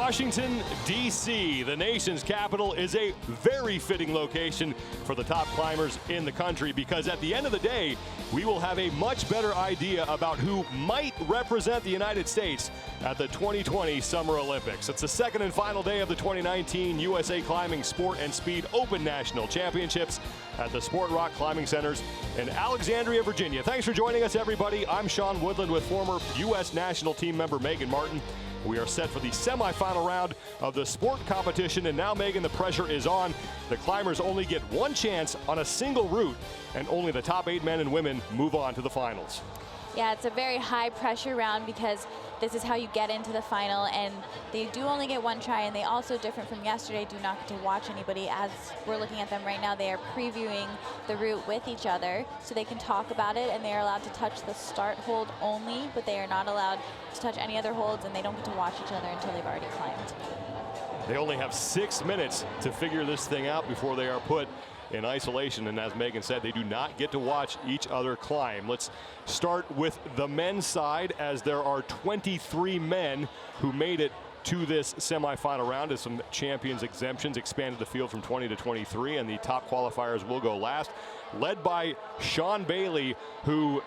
Washington, D.C., the nation's capital, is a very fitting location for the top climbers in the country, because at the end of the day, we will have a much better idea about who might represent the United States at the 2020 Summer Olympics. It's the second and final day of the 2019 USA Climbing Sport and Speed Open National Championships at the Sport Rock Climbing Centers in Alexandria, Virginia. Thanks for joining us, everybody. I'm Sean Woodland with former U.S. national team member Megan Martin. We are set for the semifinal round of the sport competition, and now, Megan, the pressure is on. The climbers only get one chance on a single route, and only the top 8 men and women move on to the finals. Yeah, it's a very high pressure round because this is how you get into the final, and they do only get one try, and they also, different from yesterday, do not get to watch anybody. As we're looking at them right now, they are previewing the route with each other so they can talk about it, and they are allowed to touch the start hold only, but they are not allowed to touch any other holds, and they don't get to watch each other until they've already climbed. They only have 6 minutes to figure this thing out before they are put in isolation, and as Megan said, they do not get to watch each other climb. Let's start with the men's side, as there are 23 men who made it to this semifinal round, as some champions exemptions expanded the field from 20 to 23, and the top qualifiers will go last, led by Sean Bailey, who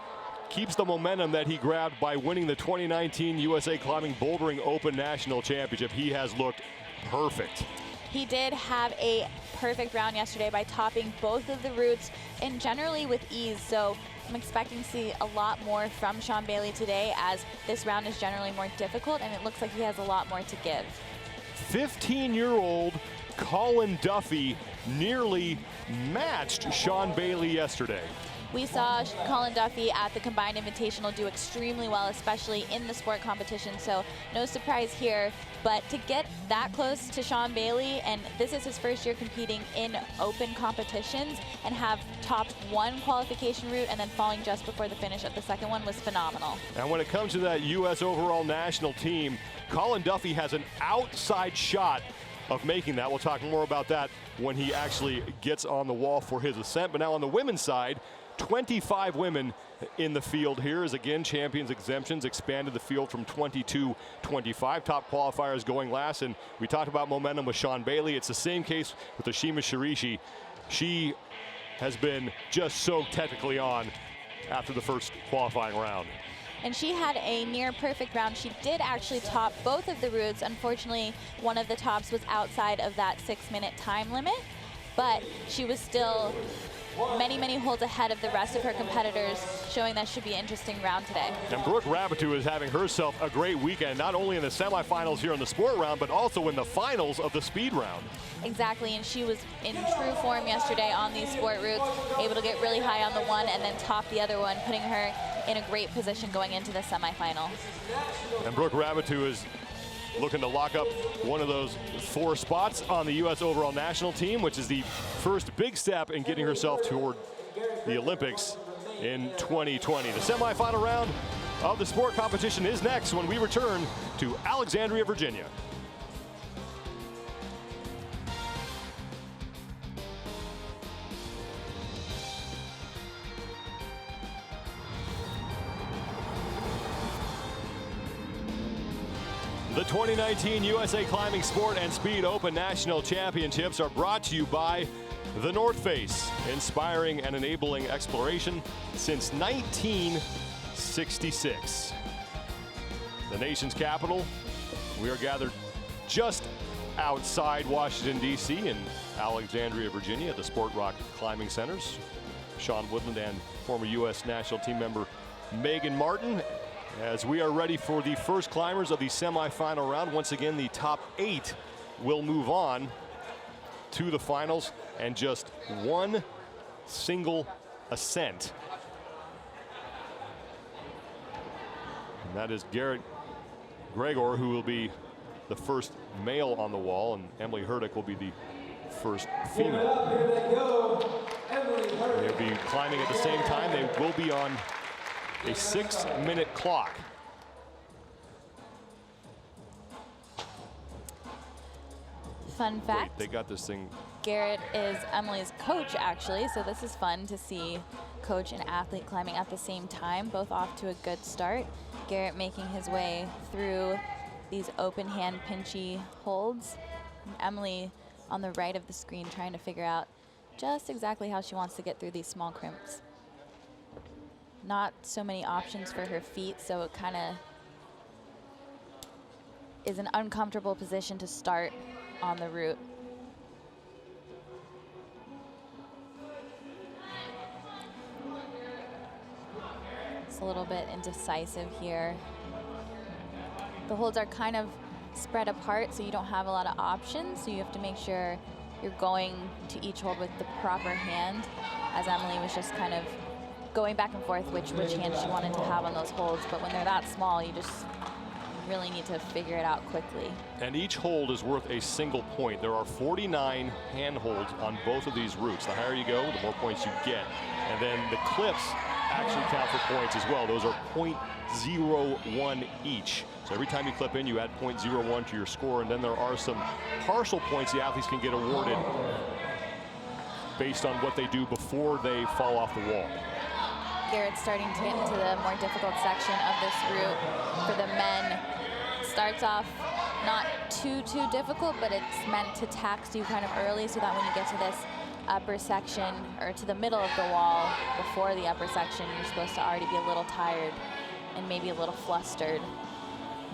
keeps the momentum that he grabbed by winning the 2019 USA Climbing Bouldering Open National Championship. He has looked perfect. He did have a perfect round yesterday by topping both of the routes, and generally with ease. So I'm expecting to see a lot more from Sean Bailey today, as this round is generally more difficult, and it looks like he has a lot more to give. 15-year-old Colin Duffy nearly matched Sean Bailey yesterday. We saw Colin Duffy at the Combined Invitational do extremely well, especially in the sport competition, so no surprise here. But to get that close to Sean Bailey, and this is his first year competing in open competitions, and have topped one qualification route and then falling just before the finish of the second one, was phenomenal. And when it comes to that U.S. overall national team, Colin Duffy has an outside shot of making that. We'll talk more about that when he actually gets on the wall for his ascent. But now on the women's side, 25 women in the field here, as again champions exemptions expanded the field from 20 to 25. Top qualifiers going last, and we talked about momentum with Sean Bailey. It's the same case with Ashima Shirishi. She has been just so technically on after the first qualifying round. And she had a near perfect round. She did actually top both of the routes. Unfortunately, one of the tops was outside of that 6-minute time limit, but she was still many holds ahead of the rest of her competitors, showing that should be an interesting round today. And Brooke Rabatou is having herself a great weekend, not only in the semifinals here in the sport round, but also in the finals of the speed round. Exactly, and she was in true form yesterday on these sport routes, able to get really high on the one and then top the other one, putting her in a great position going into the semifinal. And Brooke Rabatou is looking to lock up one of those 4 spots on the U.S. overall national team, which is the first big step in getting herself toward the Olympics in 2020. The semifinal round of the sport competition is next when we return to Alexandria, Virginia. The 2019 USA Climbing Sport and Speed Open National Championships are brought to you by The North Face, inspiring and enabling exploration since 1966. The nation's capital, we are gathered just outside Washington, D.C. in Alexandria, Virginia, at the Sport Rock Climbing Centers. Sean Woodland and former U.S. national team member Megan Martin, as we are ready for the first climbers of the semifinal round. Once again, the top 8 will move on to the finals, and just one single ascent. And that is Garrett Gregor, who will be the first male on the wall, and Emily Hurdick will be the first female. They'll be climbing at the same time. They will be on a 6-minute clock. Fun fact. Wait, they got this thing. Garrett is Emily's coach, actually, so this is fun to see coach and athlete climbing at the same time, both off to a good start. Garrett making his way through these open hand pinchy holds. Emily on the right of the screen trying to figure out just exactly how she wants to get through these small crimps. Not so many options for her feet, so it kind of is an uncomfortable position to start on the route. It's a little bit indecisive here. The holds are kind of spread apart, so you don't have a lot of options, so you have to make sure you're going to each hold with the proper hand, as Emily was just kind of going back and forth which hand she wanted to have on those holds. But when they're that small, you just really need to figure it out quickly. And each hold is worth a single point. There are 49 hand holds on both of these routes. The higher you go, the more points you get. And then the clips actually count for points as well. Those are 0.01 each. So every time you clip in, you add 0.01 to your score, and then there are some partial points the athletes can get awarded based on what they do before they fall off the wall. Garrett's starting to get into the more difficult section of this route. For the men, starts off not too difficult, but it's meant to tax you kind of early so that when you get to this upper section, or to the middle of the wall before the upper section, you're supposed to already be a little tired and maybe a little flustered,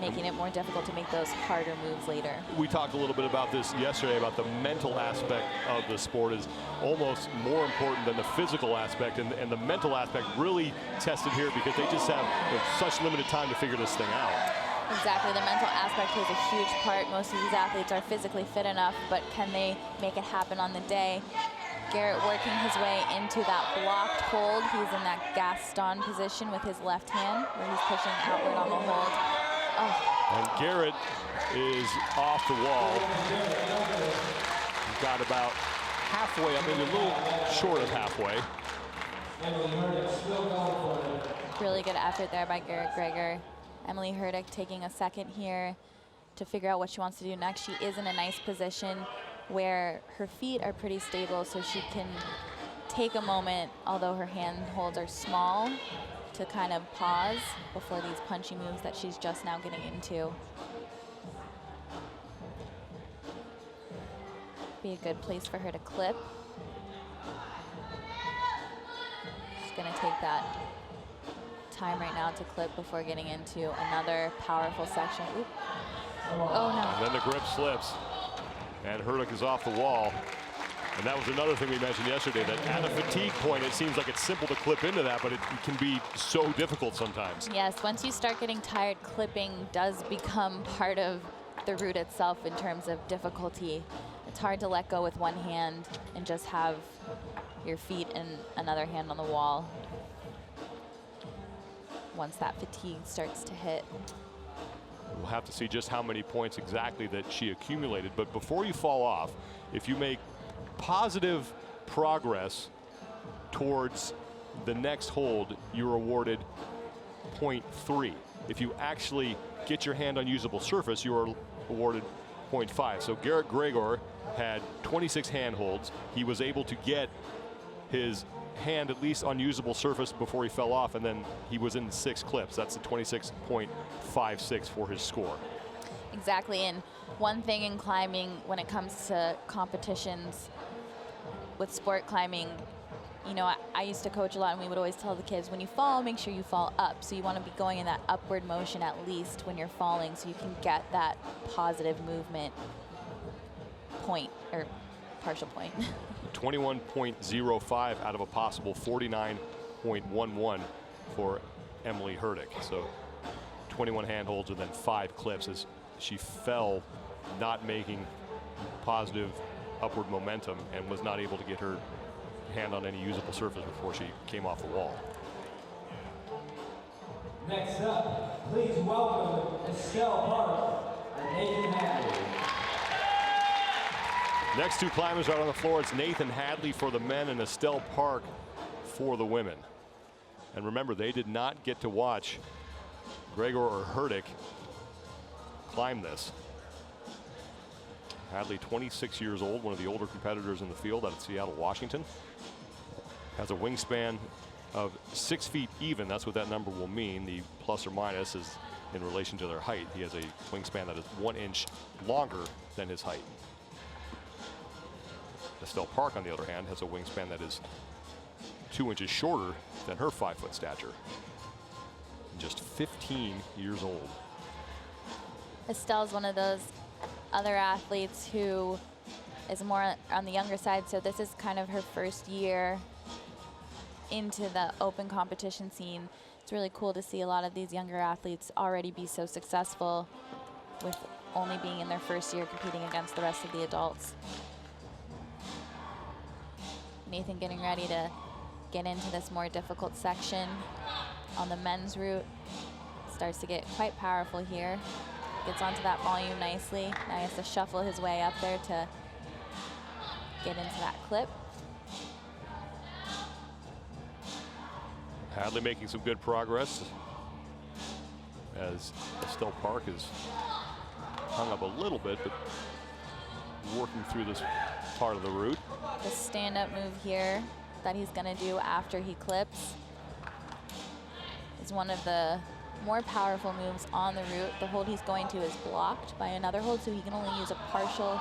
making it more difficult to make those harder moves later. We talked a little bit about this yesterday, about the mental aspect of the sport is almost more important than the physical aspect, and the mental aspect really tested here because they just have such limited time to figure this thing out. Exactly, the mental aspect plays a huge part. Most of these athletes are physically fit enough, but can they make it happen on the day? Garrett working his way into that blocked hold. He's in that Gaston position with his left hand, where he's pushing outward on the hold. Oh. And Garrett is off the wall. He's got about halfway, maybe a little short of halfway. Really good effort there by Garrett Greger. Emily Hurdick taking a second here to figure out what she wants to do next. She is in a nice position where her feet are pretty stable, so she can take a moment, although her hand holds are small, to kind of pause before these punchy moves that she's just now getting into. Be a good place for her to clip. She's gonna take that time right now to clip before getting into another powerful section. Oop. Oh no. And then the grip slips, and Hurdick is off the wall. And that was another thing we mentioned yesterday, that at a fatigue point, it seems like it's simple to clip into that, but it can be so difficult sometimes. Yes, once you start getting tired, clipping does become part of the route itself in terms of difficulty. It's hard to let go with one hand and just have your feet and another hand on the wall once that fatigue starts to hit. We'll have to see just how many points exactly that she accumulated. But before you fall off, if you make positive progress towards the next hold, you're awarded 0.3. If you actually get your hand on usable surface, you are awarded 0.5. So Garrett Greger had 26 hand holds. He was able to get his hand at least on usable surface before he fell off, and then he was in 6 clips. That's a 26.56 for his score. Exactly, and one thing in climbing when it comes to competitions with sport climbing, you know, I used to coach a lot, and we would always tell the kids, when you fall, make sure you fall up. So you want to be going in that upward motion at least when you're falling, so you can get that positive movement point, or partial point. 21.05 out of a possible 49.11 for Emily Hurdick. So 21 hand holds and then 5 clips as she fell, not making positive upward momentum, and was not able to get her hand on any usable surface before she came off the wall. Next up, please welcome Estelle Park and Nathan Hadley. Next 2 climbers out on the floor, it's Nathan Hadley for the men and Estelle Park for the women. And remember, they did not get to watch Greger or Hurdick climb this. Hadley, 26 years old, one of the older competitors in the field out of Seattle, Washington. Has a wingspan of 6 feet even. That's what that number will mean. The plus or minus is in relation to their height. He has a wingspan that is 1 inch longer than his height. Estelle Park, on the other hand, has a wingspan that is 2 inches shorter than her 5-foot stature. Just 15 years old. Estelle's one of those other athletes who is more on the younger side, so this is kind of her first year into the open competition scene. It's really cool to see a lot of these younger athletes already be so successful with only being in their first year competing against the rest of the adults. Nathan getting ready to get into this more difficult section on the men's route. Starts to get quite powerful here. Gets onto that volume nicely. Now he has to shuffle his way up there to get into that clip. Hadley making some good progress as Estelle Park is hung up a little bit, but working through this part of the route. The stand-up move here that he's gonna do after he clips is one of the more powerful moves on the route. The hold he's going to is blocked by another hold, so he can only use a partial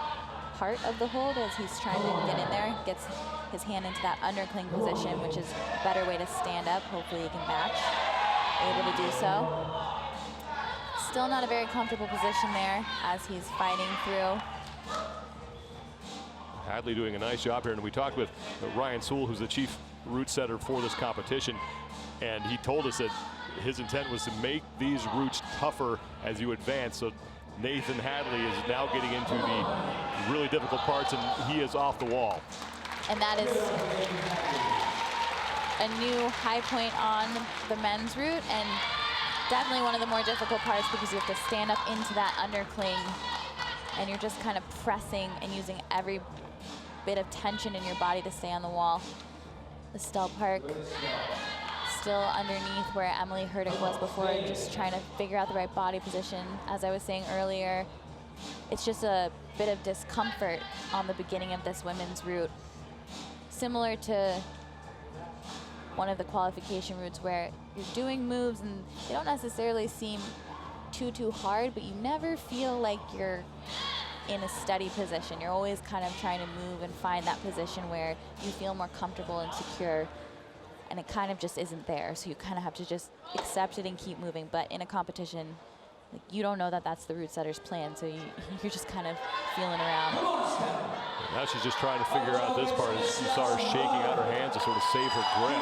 part of the hold as he's trying to get in there. Gets his hand into that undercling position, which is a better way to stand up. Hopefully he can match. Able to do so. Still not a very comfortable position there as he's fighting through. Hadley doing a nice job here, and we talked with Ryan Sewell, who's the chief route setter for this competition, and he told us that his intent was to make these routes tougher as you advance. So Nathan Hadley is now getting into the really difficult parts, and he is off the wall. And that is a new high point on the men's route, and definitely one of the more difficult parts because you have to stand up into that undercling, and you're just kind of pressing and using every bit of tension in your body to stay on the wall. Estelle Park still underneath where Emily Hurdick was before, just trying to figure out the right body position. As I was saying earlier, it's just a bit of discomfort on the beginning of this women's route. Similar to one of the qualification routes where you're doing moves and they don't necessarily seem too hard, but you never feel like you're in a steady position. You're always kind of trying to move and find that position where you feel more comfortable and secure, and it kind of just isn't there. So you kind of have to just accept it and keep moving. But in a competition, like, you don't know that that's the route setter's plan, so you're just kind of feeling around. Now she's just trying to figure out this part. You saw her shaking out her hands to sort of save her grip.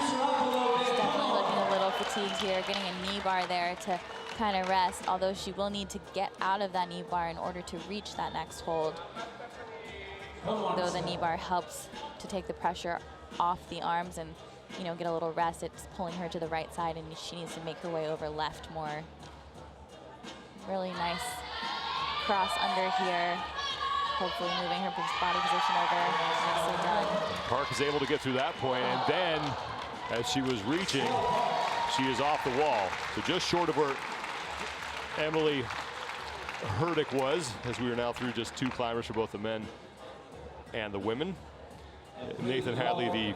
She's definitely looking a little fatigued here, getting a knee bar there to kind of rest, although she will need to get out of that knee bar in order to reach that next hold. Though the knee bar helps to take the pressure off the arms and, you know, get a little rest, it's pulling her to the right side, and she needs to make her way over left more. Really nice cross under here. Hopefully moving her body position over. Nicely done. Park is able to get through that point, and then as she was reaching, she is off the wall. So just short of where Emily Hurdick was, as we are now through just 2 climbers for both the men and the women. Nathan Hadley, the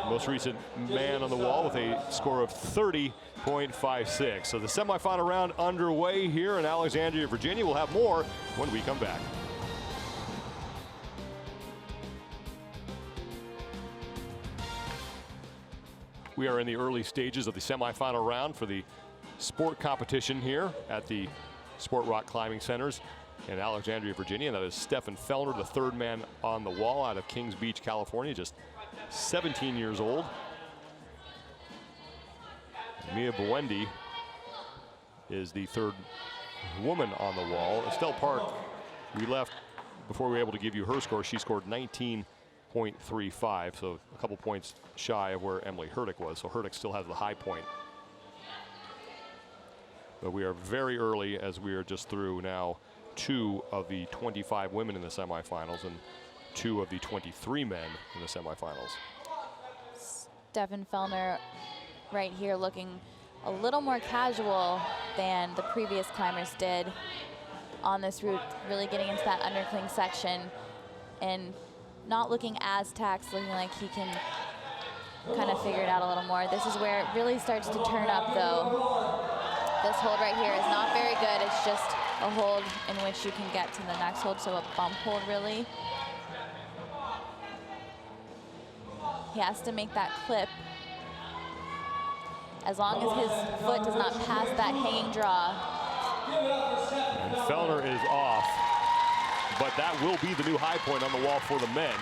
most recent man on the wall, with a score of 30.56. So the semifinal round underway here in Alexandria, Virginia. We'll have more when we come back. We are in the early stages of the semifinal round for the sport competition here at the Sport Rock Climbing Centers in Alexandria, Virginia. That is Stefan Fellner, the 3rd man on the wall out of Kings Beach, California, just 17 years old. Mia Buendi is the 3rd woman on the wall. Estelle Park, we left before we were able to give you her score. She scored 19.35, so a couple points shy of where Emily Hurdick was. So Hurdick still has the high point. But we are very early, as we are just through now 2 of the 25 women in the semifinals and 2 of the 23 men in the semifinals. Stefan Fellner right here looking a little more casual than the previous climbers did on this route, really getting into that undercling section and not looking as taxed, looking like he can kind of figure it out a little more. This is where it really starts to turn up, though. This hold right here is not very good. It's just a hold in which you can get to the next hold, so a bump hold really. He has to make that clip. As long as his foot does not pass that hanging draw. And Fellner is off, but that will be the new high point on the wall for the men.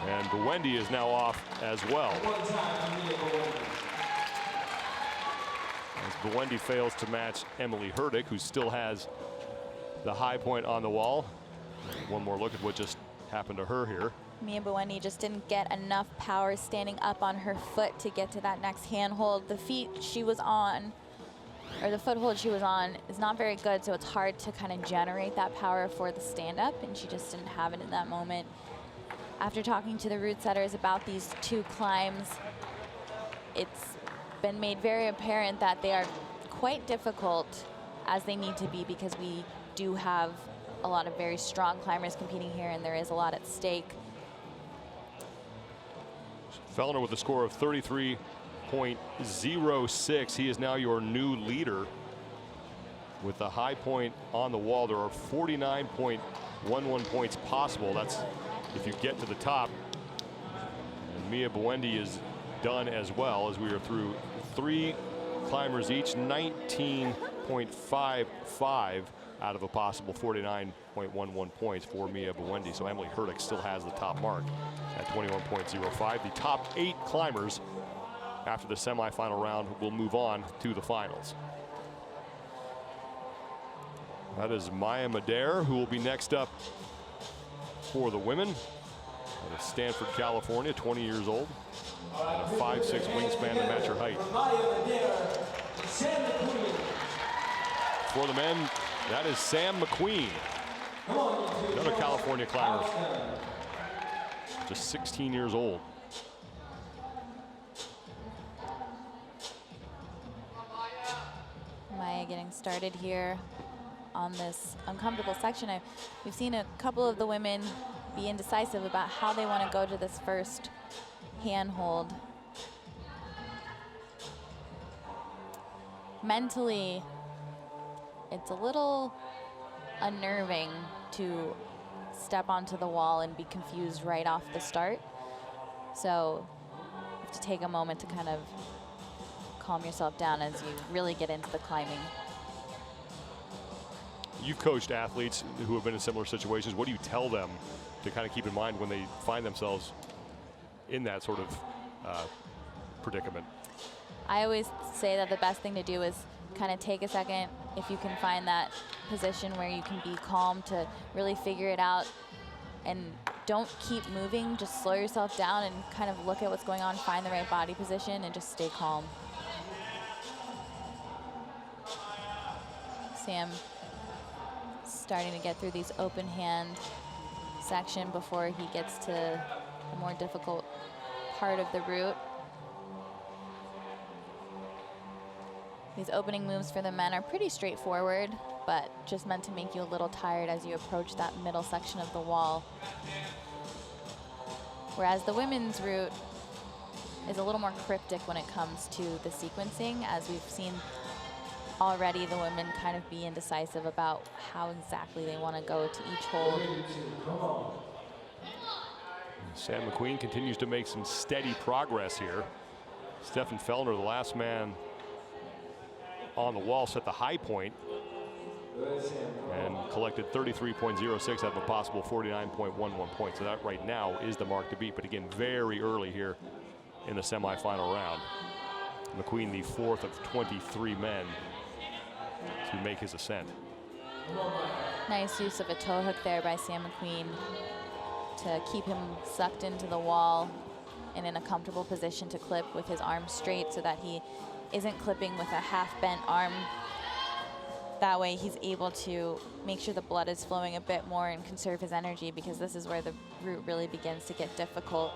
And Buendi is now off as well. As Buendi fails to match Emily Hurdick, who still has the high point on the wall. One more look at what just happened to her here. Mia Buendi just didn't get enough power standing up on her foot to get to that next handhold. The feet she was on, or the foothold she was on, is not very good, so it's hard to kind of generate that power for the stand-up, and she just didn't have it in that moment. After talking to the route setters about these two climbs, it's been made very apparent that they are quite difficult, as they need to be, because we do have a lot of very strong climbers competing here, and there is a lot at stake. Fellner with a score of 33.06. He is now your new leader with the high point on the wall. There are 49.11 points possible. That's if you get to the top. And Mia Buendi is done as well, as we are through 3 climbers each. 19.55 out of a possible 49.11 points for Mia Buendi. So Emily Hurdick still has the top mark at 21.05. The top 8 climbers after the semifinal round will move on to the finals. That is Maya Madere, who will be next up for the women. Out of Stanford, California, 20 years old. And a 5'6" wingspan to match her height. For the men, that is Sam McQueen, another California climber, just 16 years old. Maya getting started here on this uncomfortable section. We've seen a couple of the women be indecisive about how they want to go to this first handhold. Mentally, it's a little unnerving to step onto the wall and be confused right off the start. So you have to take a moment to kind of calm yourself down as you really get into the climbing. You've coached athletes who have been in similar situations. What do you tell them to kind of keep in mind when they find themselves in that sort of predicament? I always say that the best thing to do is kind of take a second, if you can find that position where you can be calm, to really figure it out, and don't keep moving. Just slow yourself down and kind of look at what's going on, find the right body position, and just stay calm. Sam starting to get through these open hand section before he gets to the more difficult part of the route. These opening moves for the men are pretty straightforward, but just meant to make you a little tired as you approach that middle section of the wall. Whereas the women's route is a little more cryptic when it comes to the sequencing, as we've seen already the women kind of be indecisive about how exactly they want to go to each hold. Sam McQueen continues to make some steady progress here. Stefan Fellner, the last man on the wall, set the high point and collected 33.06 out of a possible 49.11 points. So that right now is the mark to beat, but again, very early here in the semifinal round. McQueen, the 4th of 23 men to make his ascent. Nice use of a toe hook there by Sam McQueen to keep him sucked into the wall and in a comfortable position to clip with his arms straight, so that he isn't clipping with a half-bent arm. That way he's able to make sure the blood is flowing a bit more and conserve his energy, because this is where the route really begins to get difficult,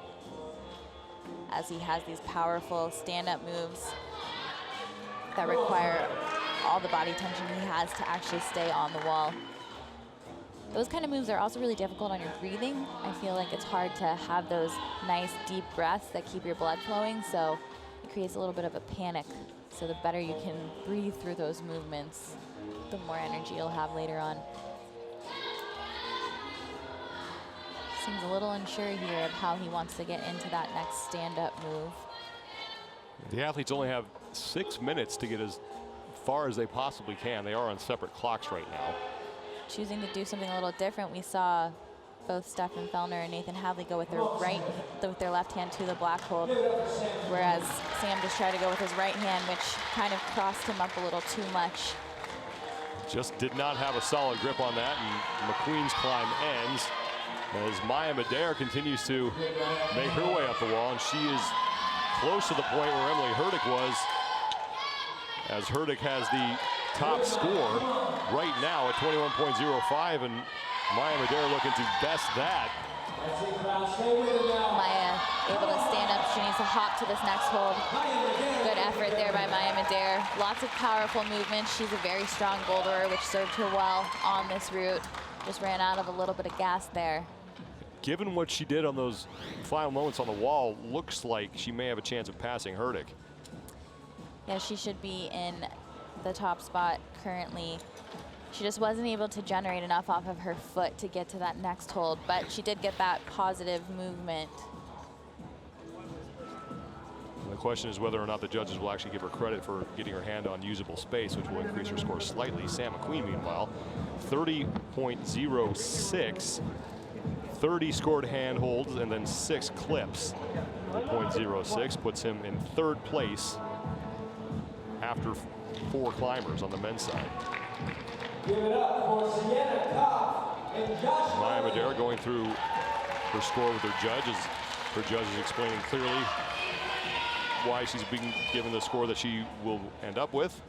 as he has these powerful stand-up moves that require all the body tension he has to actually stay on the wall. those kind of moves are also really difficult on your breathing. I feel like it's hard to have those nice deep breaths that keep your blood flowing, so it creates a little bit of a panic. So the better you can breathe through those movements, the more energy you'll have later on. Seems a little unsure here of how he wants to get into that next stand-up move. The athletes only have 6 minutes to get as far as they possibly can. They are on separate clocks right now. Choosing to do something a little different. We saw both Stefan Fellner and Nathan Hadley go with their left hand to the black hold, whereas Sam just tried to go with his right hand, which kind of crossed him up a little too much. Just did not have a solid grip on that, and McQueen's climb ends as Maya Madare continues to make her way up the wall, and she is close to the point where Emily Hurdick was, as Hurdick has the top score right now at 21.05, and Maya Madare looking to best that. Maya able to stand up. She needs to hop to this next hold. Good effort there by Maya Madare. Lots of powerful movement. She's a very strong boulderer, which served her well on this route. Just ran out of a little bit of gas there. Given what she did on those final moments on the wall, looks like she may have a chance of passing Hurdick. Yeah, she should be in the top spot currently. She just wasn't able to generate enough off of her foot to get to that next hold, but she did get that positive movement. And the question is whether or not the judges will actually give her credit for getting her hand on usable space, which will increase her score slightly. Sam McQueen, meanwhile, 30.06. 30 scored hand holds and then 6 clips. The .06 puts him in 3rd place after 4 climbers on the men's side. Give it up for Sienna Kopp and Josh. Maya Madare going through her score with her judges. Her judge is explaining clearly why she's being given the score that she will end up with.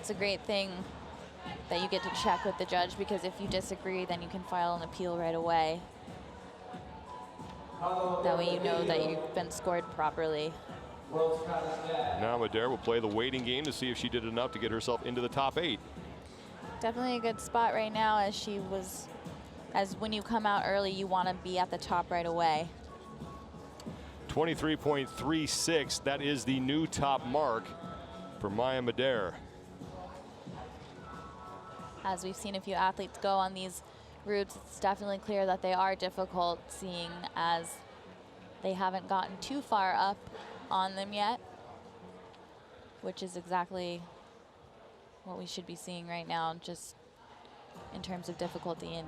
It's a great thing that you get to check with the judge, because if you disagree, then you can file an appeal right away. That way you know that you've been scored properly. Now Madare will play the waiting game to see if she did enough to get herself into the top 8. Definitely a good spot right now, as when you come out early, you want to be at the top right away. 23.36, that is the new top mark for Maya Madare. As we've seen a few athletes go on these routes, it's definitely clear that they are difficult, seeing as they haven't gotten too far up on them yet, which is exactly what we should be seeing right now, just in terms of difficulty and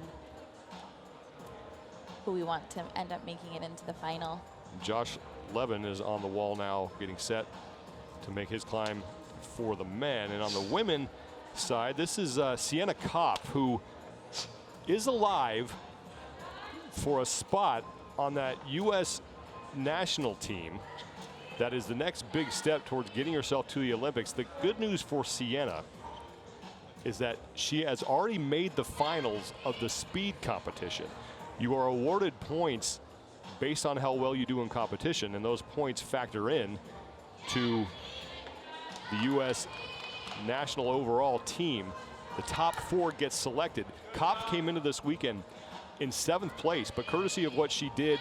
who we want to end up making it into the final. Josh Levin is on the wall now, getting set to make his climb for the men. And on the women side, this is Sienna Kopp, who is alive for a spot on that U.S. national team. That is the next big step towards getting herself to the Olympics. The good news for Sienna is that she has already made the finals of the speed competition. You are awarded points based on how well you do in competition, and those points factor in to the U.S. national overall team. The top 4 gets selected. Kopp came into this weekend in 7th place, but courtesy of what she did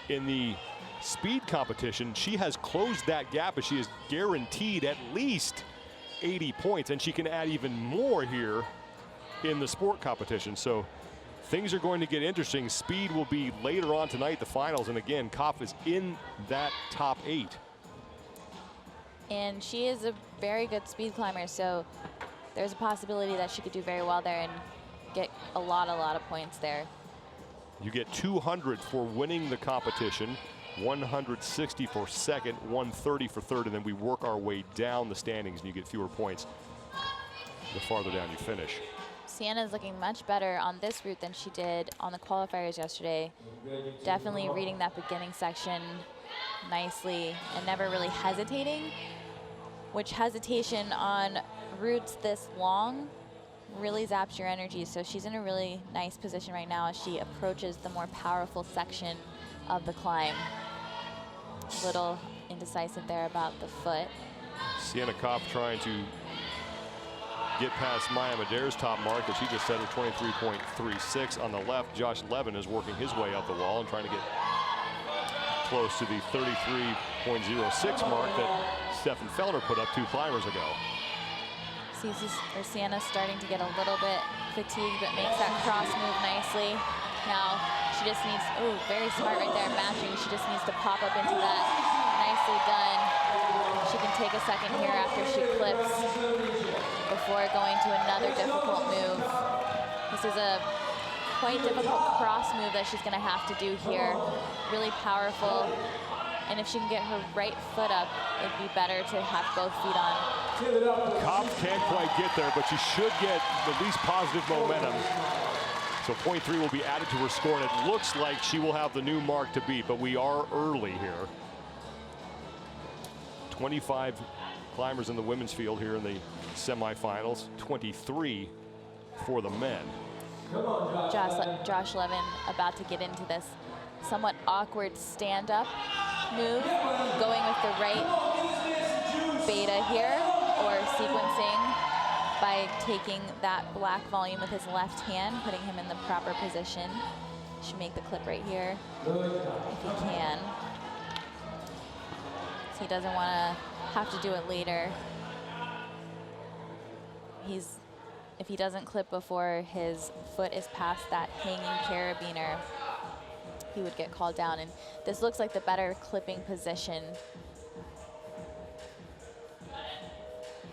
in the speed competition, she has closed that gap, as she is guaranteed at least 80 points, and she can add even more here in the sport competition. So things are going to get interesting. Speed will be later on tonight, the finals, and again, Kopp is in that top 8. And she is a very good speed climber, so there's a possibility that she could do very well there and get a lot of points there. You get 200 for winning the competition, 160 for second, 130 for third, and then we work our way down the standings and you get fewer points the farther down you finish. Sienna is looking much better on this route than she did on the qualifiers yesterday. Definitely reading that beginning section nicely and never really hesitating, which hesitation on routes this long really zaps your energy. So she's in a really nice position right now as she approaches the more powerful section of the climb. A little indecisive there about the foot. Sienna Kopp trying to get past Maya Madeire's top mark that she just set at 23.36. On the left, Josh Levin is working his way up the wall and trying to get close to the 33.06 mark that Stefan Fellner put up 2 climbers ago. Sienna's starting to get a little bit fatigued, but makes that cross move nicely. Now she just needs, ooh, very smart right there, matching. She just needs to pop up into that. Nicely done. She can take a second here after she clips before going to another difficult move. This is a quite difficult cross move that she's gonna have to do here. Really powerful. And if she can get her right foot up, it'd be better to have both feet on. Kopf can't quite get there, but she should get at least positive momentum. So 0.3 will be added to her score, and it looks like she will have the new mark to beat, but we are early here. 25 climbers in the women's field here in the semifinals, 23 for the men. Josh Levin about to get into this somewhat awkward stand-up move, going with the right beta here, or sequencing by taking that black volume with his left hand, putting him in the proper position. Should make the clip right here if he can. So he doesn't want to have to do it later. If he doesn't clip before his foot is past that hanging carabiner, he would get called down, and this looks like the better clipping position.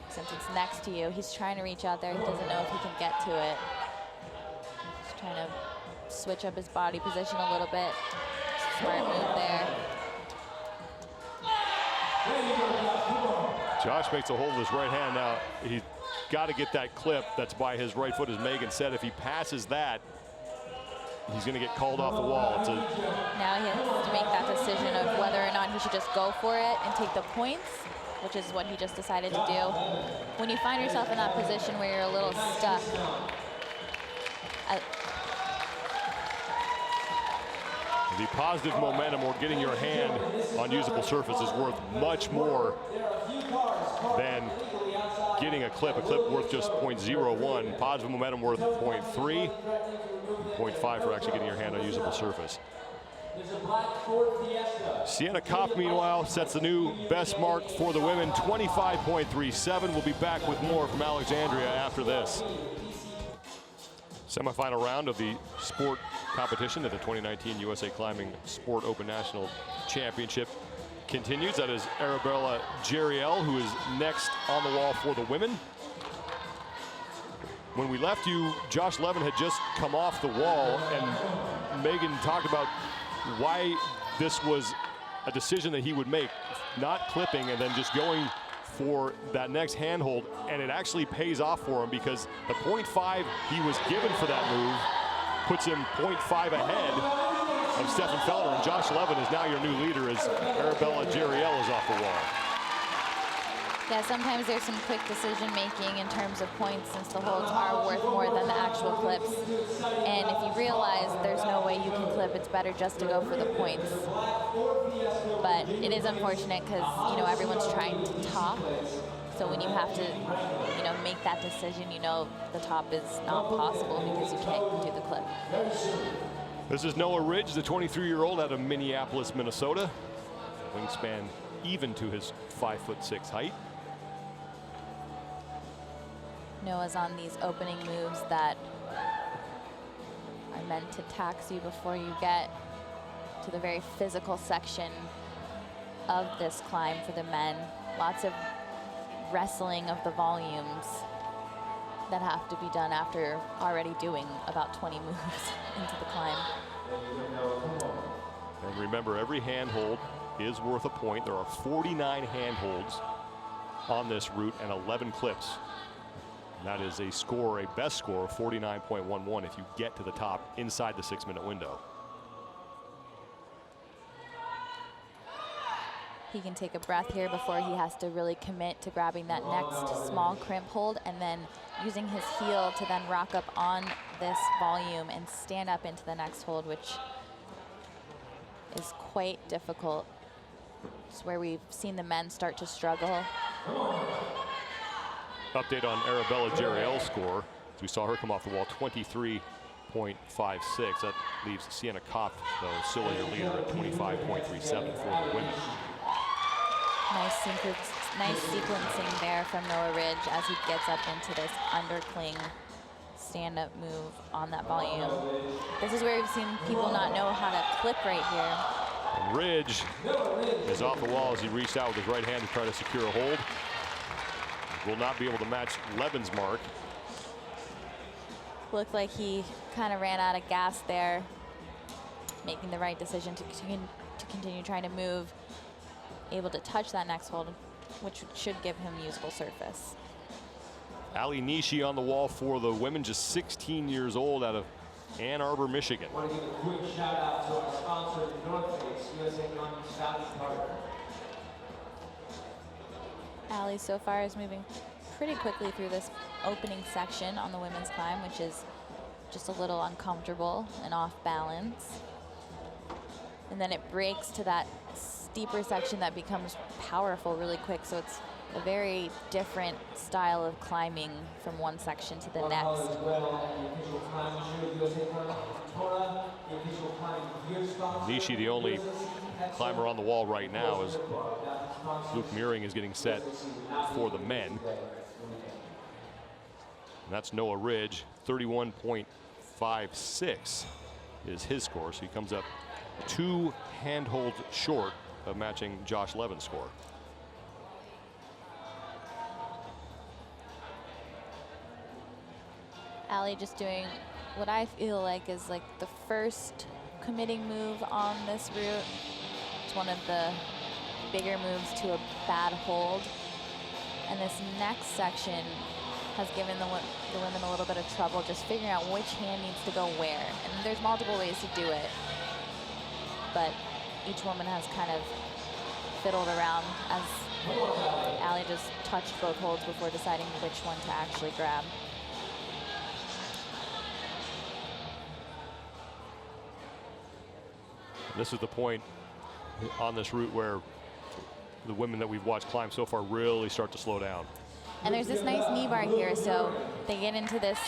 Since it's next to you, he's trying to reach out there. He doesn't know if he can get to it. He's trying to switch up his body position a little bit. Smart move there. Josh makes a hold of his right hand. Now he's got to get that clip that's by his right foot, as Megan said. If he passes that, he's going to get called off the wall. Now he has to make that decision of whether or not he should just go for it and take the points, which is what he just decided to do. When you find yourself in that position where you're a little stuck, the positive momentum or getting your hand on usable surface is worth much more than getting a clip worth just 0.01. Positive momentum worth 0.3, 0.5 for actually getting your hand on usable surface. Sienna Kopf, meanwhile, sets the new best mark for the women, 25.37. We'll be back with more from Alexandria after this. Semifinal round of the sport competition at the 2019 USA Climbing Sport Open National Championship continues. That is Arabella Jeriel, who is next on the wall for the women. When we left you, Josh Levin had just come off the wall, and Megan talked about why this was a decision that he would make, not clipping and then just going for that next handhold, and it actually pays off for him, because the 0.5 he was given for that move puts him 0.5 ahead of Stefan Fellner, and Josh Levin is now your new leader as Arabella Jeriel is off the wall. yeah, sometimes there's some quick decision making in terms of points, since the holds are worth more than the actual clips. And if you realize there's no way you can clip, it's better just to go for the points. But it is unfortunate because, you know, everyone's trying to top. So when you have to, you know, make that decision, you know the top is not possible because you can't do the clip. This is Noah Ridge, the 23-year-old out of Minneapolis, Minnesota. Wingspan even to his 5'6" height. Noah's on these opening moves that are meant to tax you before you get to the very physical section of this climb for the men. Lots of wrestling of the volumes that have to be done after already doing about 20 moves into the climb. And remember, every handhold is worth a point. There are 49 handholds on this route and 11 clips. And that is a score, a best score of 49.11 if you get to the top inside the 6-minute window. He can take a breath here before he has to really commit to grabbing that next small crimp hold, and then using his heel to then rock up on this volume and stand up into the next hold, which is quite difficult. It's where we've seen the men start to struggle. update on Arabella Jeriel's score. We saw her come off the wall 23.56. That leaves Sienna Kopp, though, still in your leader at 25.37 for the women. Nice sequencing there from Noah Ridge as he gets up into this undercling stand-up move on that volume. This is where we've seen people not know how to clip right here. And Ridge is off the wall as he reached out with his right hand to try to secure a hold. Will not be able to match Levin's mark. Looked like he kind of ran out of gas there, making the right decision to continue trying to move. Able to touch that next hold, which should give him usable surface. Ali Nishi on the wall for the women, just 16 years old, out of Ann Arbor, Michigan. I want to give a quick shout out to our sponsor, North Face, USA Army Saudi partner. Ali so far is moving pretty quickly through this opening section on the women's climb, which is just a little uncomfortable and off balance. And then it breaks to that steeper section that becomes powerful really quick. So it's a very different style of climbing from one section to the next. Nishi, the only climber on the wall right now, as Luke Meering is getting set for the men. And that's Noah Ridge, 31.56 is his score. So he comes up 2 handholds short of matching Josh Levin's score. Ali just doing what I feel like is like the first committing move on this route. It's one of the bigger moves to a bad hold. And this next section has given the women a little bit of trouble just figuring out which hand needs to go where. And there's multiple ways to do it, but each woman has kind of fiddled around as Ali just touched both holds before deciding which one to actually grab. This is the point on this route where the women that we've watched climb so far really start to slow down. And there's this nice knee bar here, so they get into this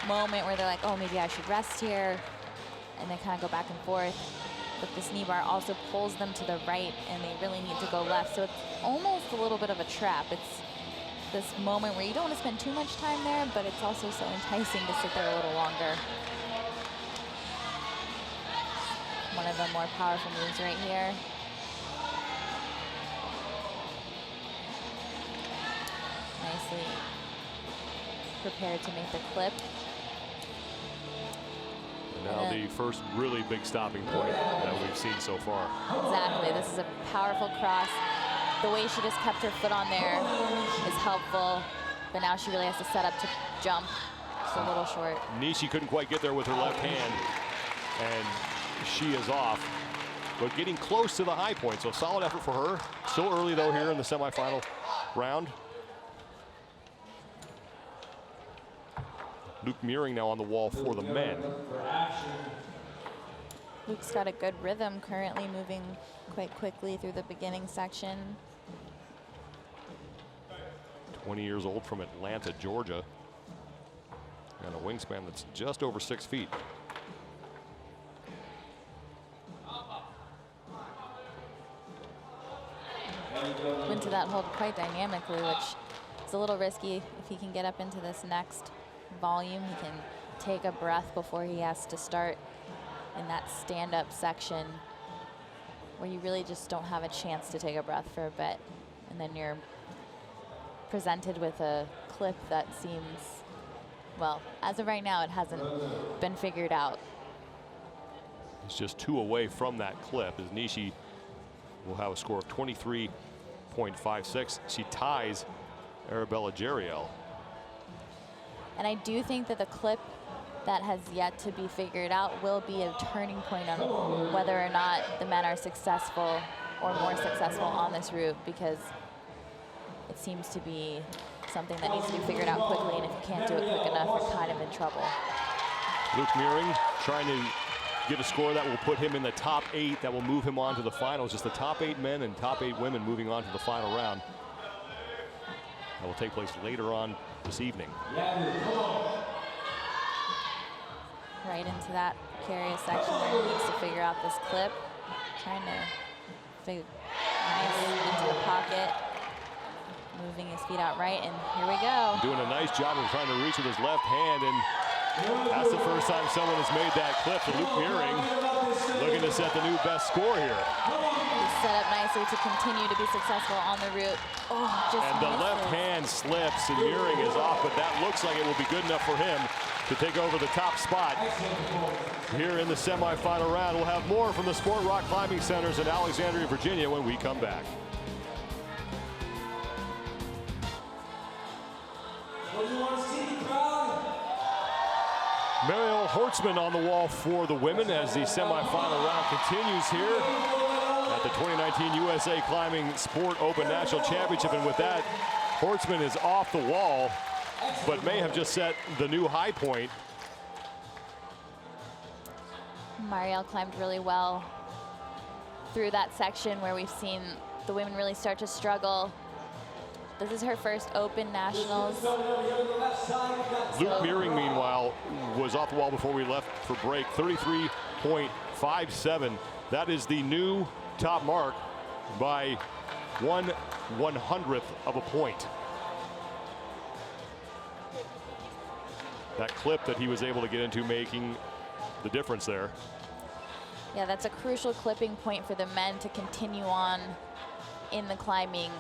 moment where they're like, oh, maybe I should rest here, and they kind of go back and forth. But this knee bar also pulls them to the right, and they really need to go left. So it's almost a little bit of a trap. It's this moment where you don't want to spend too much time there, but it's also so enticing to sit there a little longer. One of the more powerful moves right here. Nicely prepared to make the clip. Now the first really big stopping point that we've seen so far. Exactly, this is a powerful cross. The way she just kept her foot on there is helpful, but now she really has to set up to jump. Just a little short. Nishi couldn't quite get there with her left hand, and she is off, but getting close to the high point, so solid effort for her. Still early though here in the semifinal round. Luke Meering now on the wall for the men. Luke's got a good rhythm, currently moving quite quickly through the beginning section. 20 years old, from Atlanta, Georgia. And a wingspan that's just over 6 feet. Went to that hold quite dynamically, which is a little risky. If he can get up into this next volume, he can take a breath before he has to start in that stand-up section where you really just don't have a chance to take a breath for a bit. And then you're presented with a clip that seems, well, as of right now, it hasn't been figured out. He's just 2 away from that clip, as Nishi will have a score of 23.56. She ties Arabella Jeriel. And I do think that the clip that has yet to be figured out will be a turning point on whether or not the men are successful or more successful on this route, because it seems to be something that needs to be figured out quickly, and if you can't do it quick enough, you're kind of in trouble. Luke Meering trying to get a score that will put him in the top 8, that will move him on to the finals. Just the top 8 men and top 8 women moving on to the final round. That will take place later on this evening. Right into that precarious section where he needs to figure out this clip. Trying to figure nice into the pocket. Moving his feet out right, and here we go. Doing a nice job of trying to reach with his left hand, and that's the first time someone has made that clip. So Luke Meering looking to set the new best score here. He's set up nicely to continue to be successful on the route. Oh, just and the left hand slips, and Meering is off, but that looks like it will be good enough for him to take over the top spot here in the semifinal round. We'll have more from the Sport Rock Climbing Centers in Alexandria, Virginia when we come back. Mariel Hortzman on the wall for the women as the semifinal round continues here at the 2019 USA Climbing Sport Open National Championship. And with that, Hortzman is off the wall, but may have just set the new high point. Mariel climbed really well through that section where we've seen the women really start to struggle. This is her first Open Nationals. Luke Meering, meanwhile, was off the wall before we left for break. 33.57. That is the new top mark by 1/100th of a point. That clip that he was able to get into making the difference there. Yeah, that's a crucial clipping point for the men to continue on in the climbing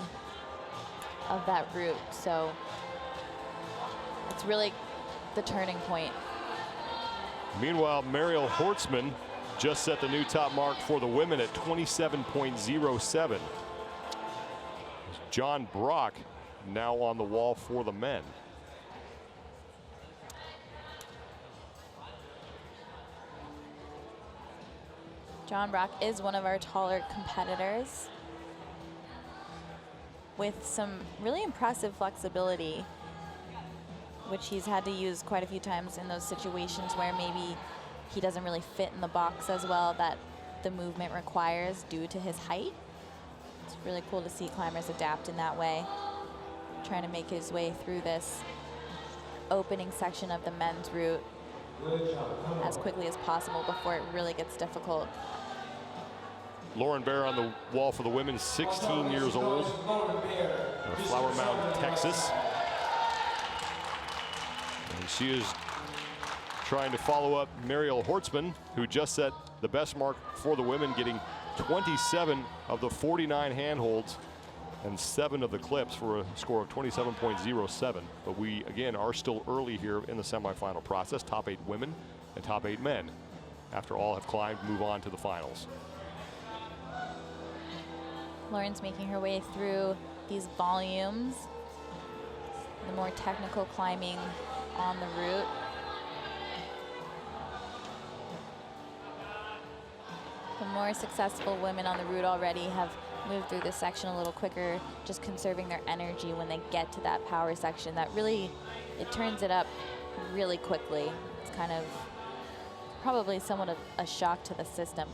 of that route. So it's really the turning point. Meanwhile, Mariel Hortzman just set the new top mark for the women at 27.07. John Brock now on the wall for the men. John Brock is one of our taller competitors with some really impressive flexibility, which he's had to use quite a few times in those situations where maybe he doesn't really fit in the box as well that the movement requires due to his height. It's really cool to see climbers adapt in that way, trying to make his way through this opening section of the men's route as quickly as possible before it really gets difficult. Lauren Bear on the wall for the women, 16 years old, Flower Mound, Texas. And she is trying to follow up Mariel Hortzman, who just set the best mark for the women, getting 27 of the 49 handholds and 7 of the clips for a score of 27.07. But we, again, are still early here in the semifinal process. Top 8 women and top 8 men, after all have climbed, move on to the finals. Lauren's making her way through these volumes, the more technical climbing on the route. The more successful women on the route already have moved through this section a little quicker, just conserving their energy when they get to that power section. That really, it turns it up really quickly. It's kind of probably somewhat of a shock to the system.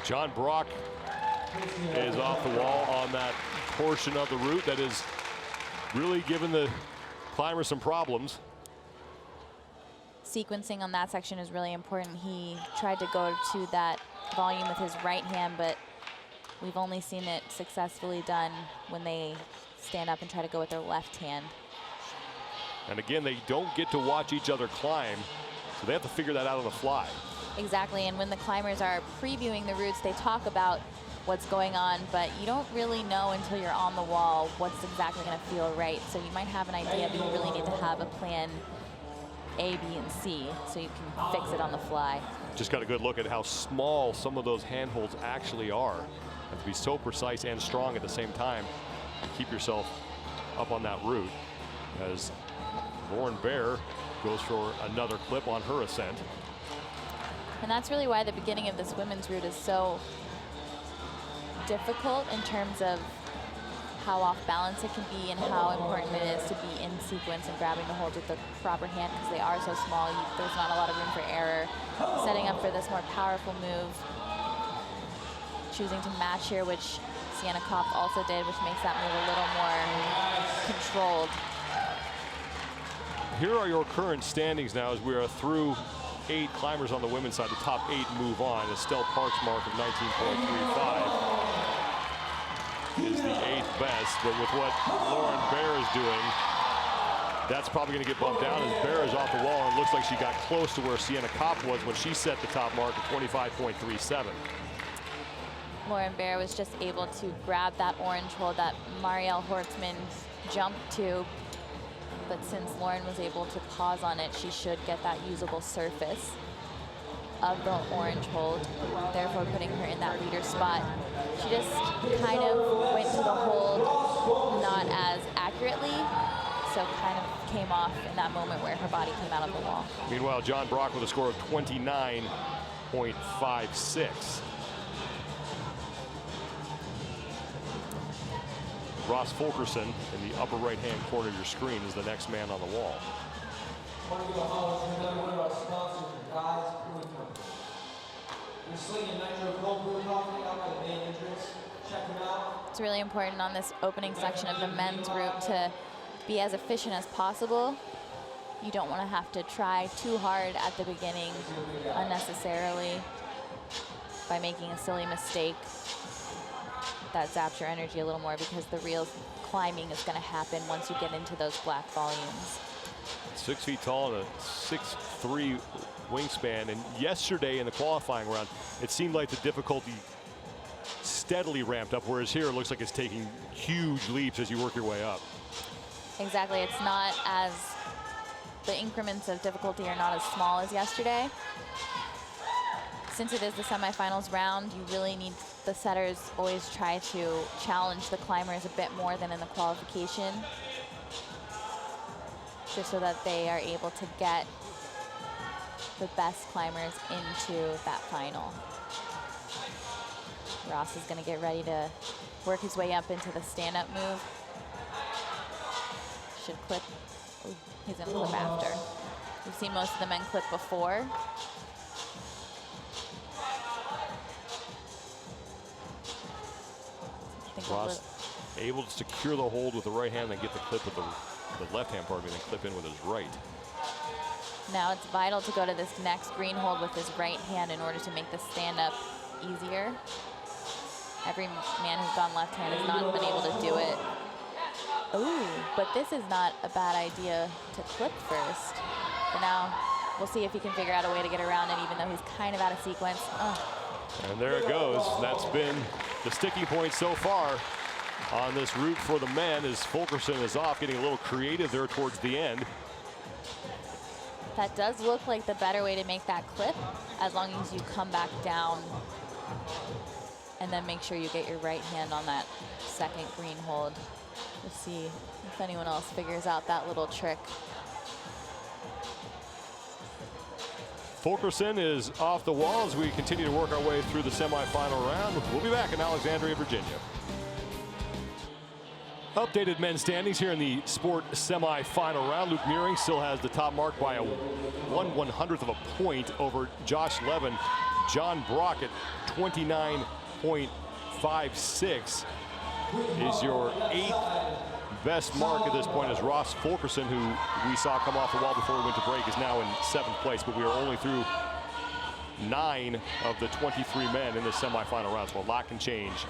John Brock is off the wall on that portion of the route that is really giving the climbers some problems. Sequencing on that section is really important. He tried to go to that volume with his right hand, but we've only seen it successfully done when they stand up and try to go with their left hand. And again, they don't get to watch each other climb, so they have to figure that out on the fly. Exactly, and when the climbers are previewing the routes, they talk about what's going on, but you don't really know until you're on the wall what's exactly going to feel right. So you might have an idea, but you really need to have a plan A, B, and C so you can fix it on the fly. Just got a good look at how small some of those handholds actually are. And to be so precise and strong at the same time, keep yourself up on that route. As Lauren Bear goes for another clip on her ascent. And that's really why the beginning of this women's route is so difficult in terms of how off balance it can be and how important it is to be in sequence and grabbing the holds with the proper hand, because they are so small. There's not a lot of room for error. Setting up for this more powerful move, choosing to match here, which Sienna Kopp also did, which makes that move a little more controlled. Here are your current standings now as we are through 8 climbers on the women's side. The top 8 move on. Estelle Park's mark of 19.35 is the 8th best, but with what Lauren Bear is doing, that's probably going to get bumped down as Bear is off the wall, and it looks like she got close to where Sienna Kopp was when she set the top mark of 25.37. Lauren Bear was just able to grab that orange hold that Marielle Hortzman jumped to. But since Lauren was able to pause on it, she should get that usable surface of the orange hold, therefore putting her in that leader spot. She just kind of went to the hold not as accurately, so kind of came off in that moment where her body came out of the wall. Meanwhile, John Brock with a score of 29.56. Ross Fulkerson in the upper right-hand corner of your screen is the next man on the wall. I want to give a holler to another one of our sponsors, Guys Brewing Company. We're slinging nitro cold brew coffee out by the main entrance. Check them out. It's really important on this opening section of the men's route to be as efficient as possible. You don't want to have to try too hard at the beginning unnecessarily by making a silly mistake that zaps your energy a little more, because the real climbing is going to happen once you get into those black volumes. 6 feet tall and a 6'3" wingspan. And yesterday in the qualifying round, it seemed like the difficulty steadily ramped up, whereas here it looks like it's taking huge leaps as you work your way up. Exactly. It's not as, the increments of difficulty are not as small as yesterday. Since it is the semifinals round, you really need, the setters always try to challenge the climbers a bit more than in the qualification, just so that they are able to get the best climbers into that final. Ross is going to get ready to work his way up into the stand-up move. Should clip. Ooh, he's going to clip after. We've seen most of the men clip before. Ross able to secure the hold with the right hand, then get the clip with the left hand, pardon me, then clip in with his right. Now it's vital to go to this next green hold with his right hand in order to make the stand-up easier. Every man who's gone left hand has not been able to do it. Ooh, but this is not a bad idea to clip first. But now we'll see if he can figure out a way to get around it, even though he's kind of out of sequence. And there it goes. That's been the sticking point so far on this route for the men, as Fulkerson is off, getting a little creative there towards the end. That does look like the better way to make that clip, as long as you come back down and then make sure you get your right hand on that second green hold. We'll see if anyone else figures out that little trick. Fulkerson is off the wall as we continue to work our way through the semifinal round. We'll be back in Alexandria, Virginia. Updated men's standings here in the sport semifinal round. Luke Meering still has the top mark by a 1/100th of a point over Josh Levin. John Brock at 29.56 is your 8th best mark at this point, as Ross Fulkerson, who we saw come off the wall before we went to break, is now in 7th place, but we are only through 9 of the 23 men in the semifinal round, so a lot can change.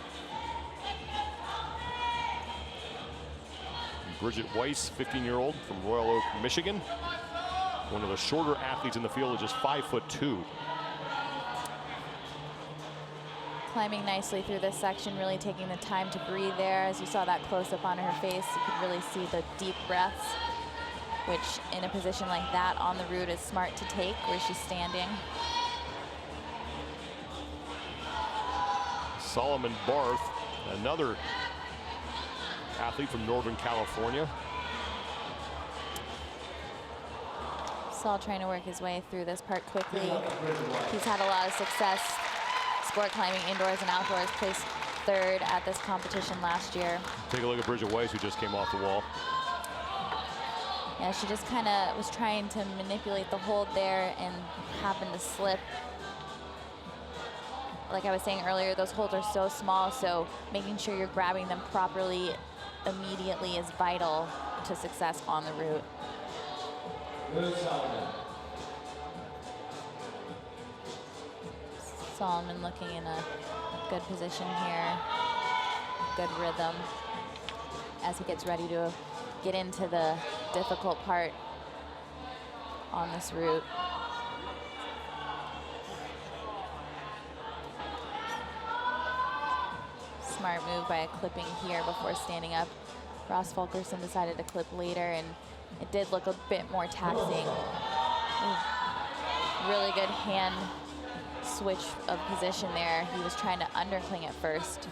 Bridget Weiss, 15-year-old from Royal Oak, Michigan. One of the shorter athletes in the field, is just 5'2". Climbing nicely through this section, really taking the time to breathe there. As you saw that close-up on her face, you could really see the deep breaths, which in a position like that on the route is smart to take where she's standing. Solomon Barth, another athlete from Northern California. Saul trying to work his way through this part quickly. He's had a lot of success sport climbing indoors and outdoors, placed 3rd at this competition last year. Take a look at Bridget Weiss, who just came off the wall. Yeah, she just kind of was trying to manipulate the hold there and happened to slip. Like I was saying earlier, those holds are so small, so making sure you're grabbing them properly immediately is vital to success on the route. Solomon looking in a good position here. Good rhythm as he gets ready to get into the difficult part on this route. Smart move by clipping here before standing up. Ross Fulkerson decided to clip later, and it did look a bit more taxing. Ooh. Really good hand switch of position there. He was trying to undercling at first.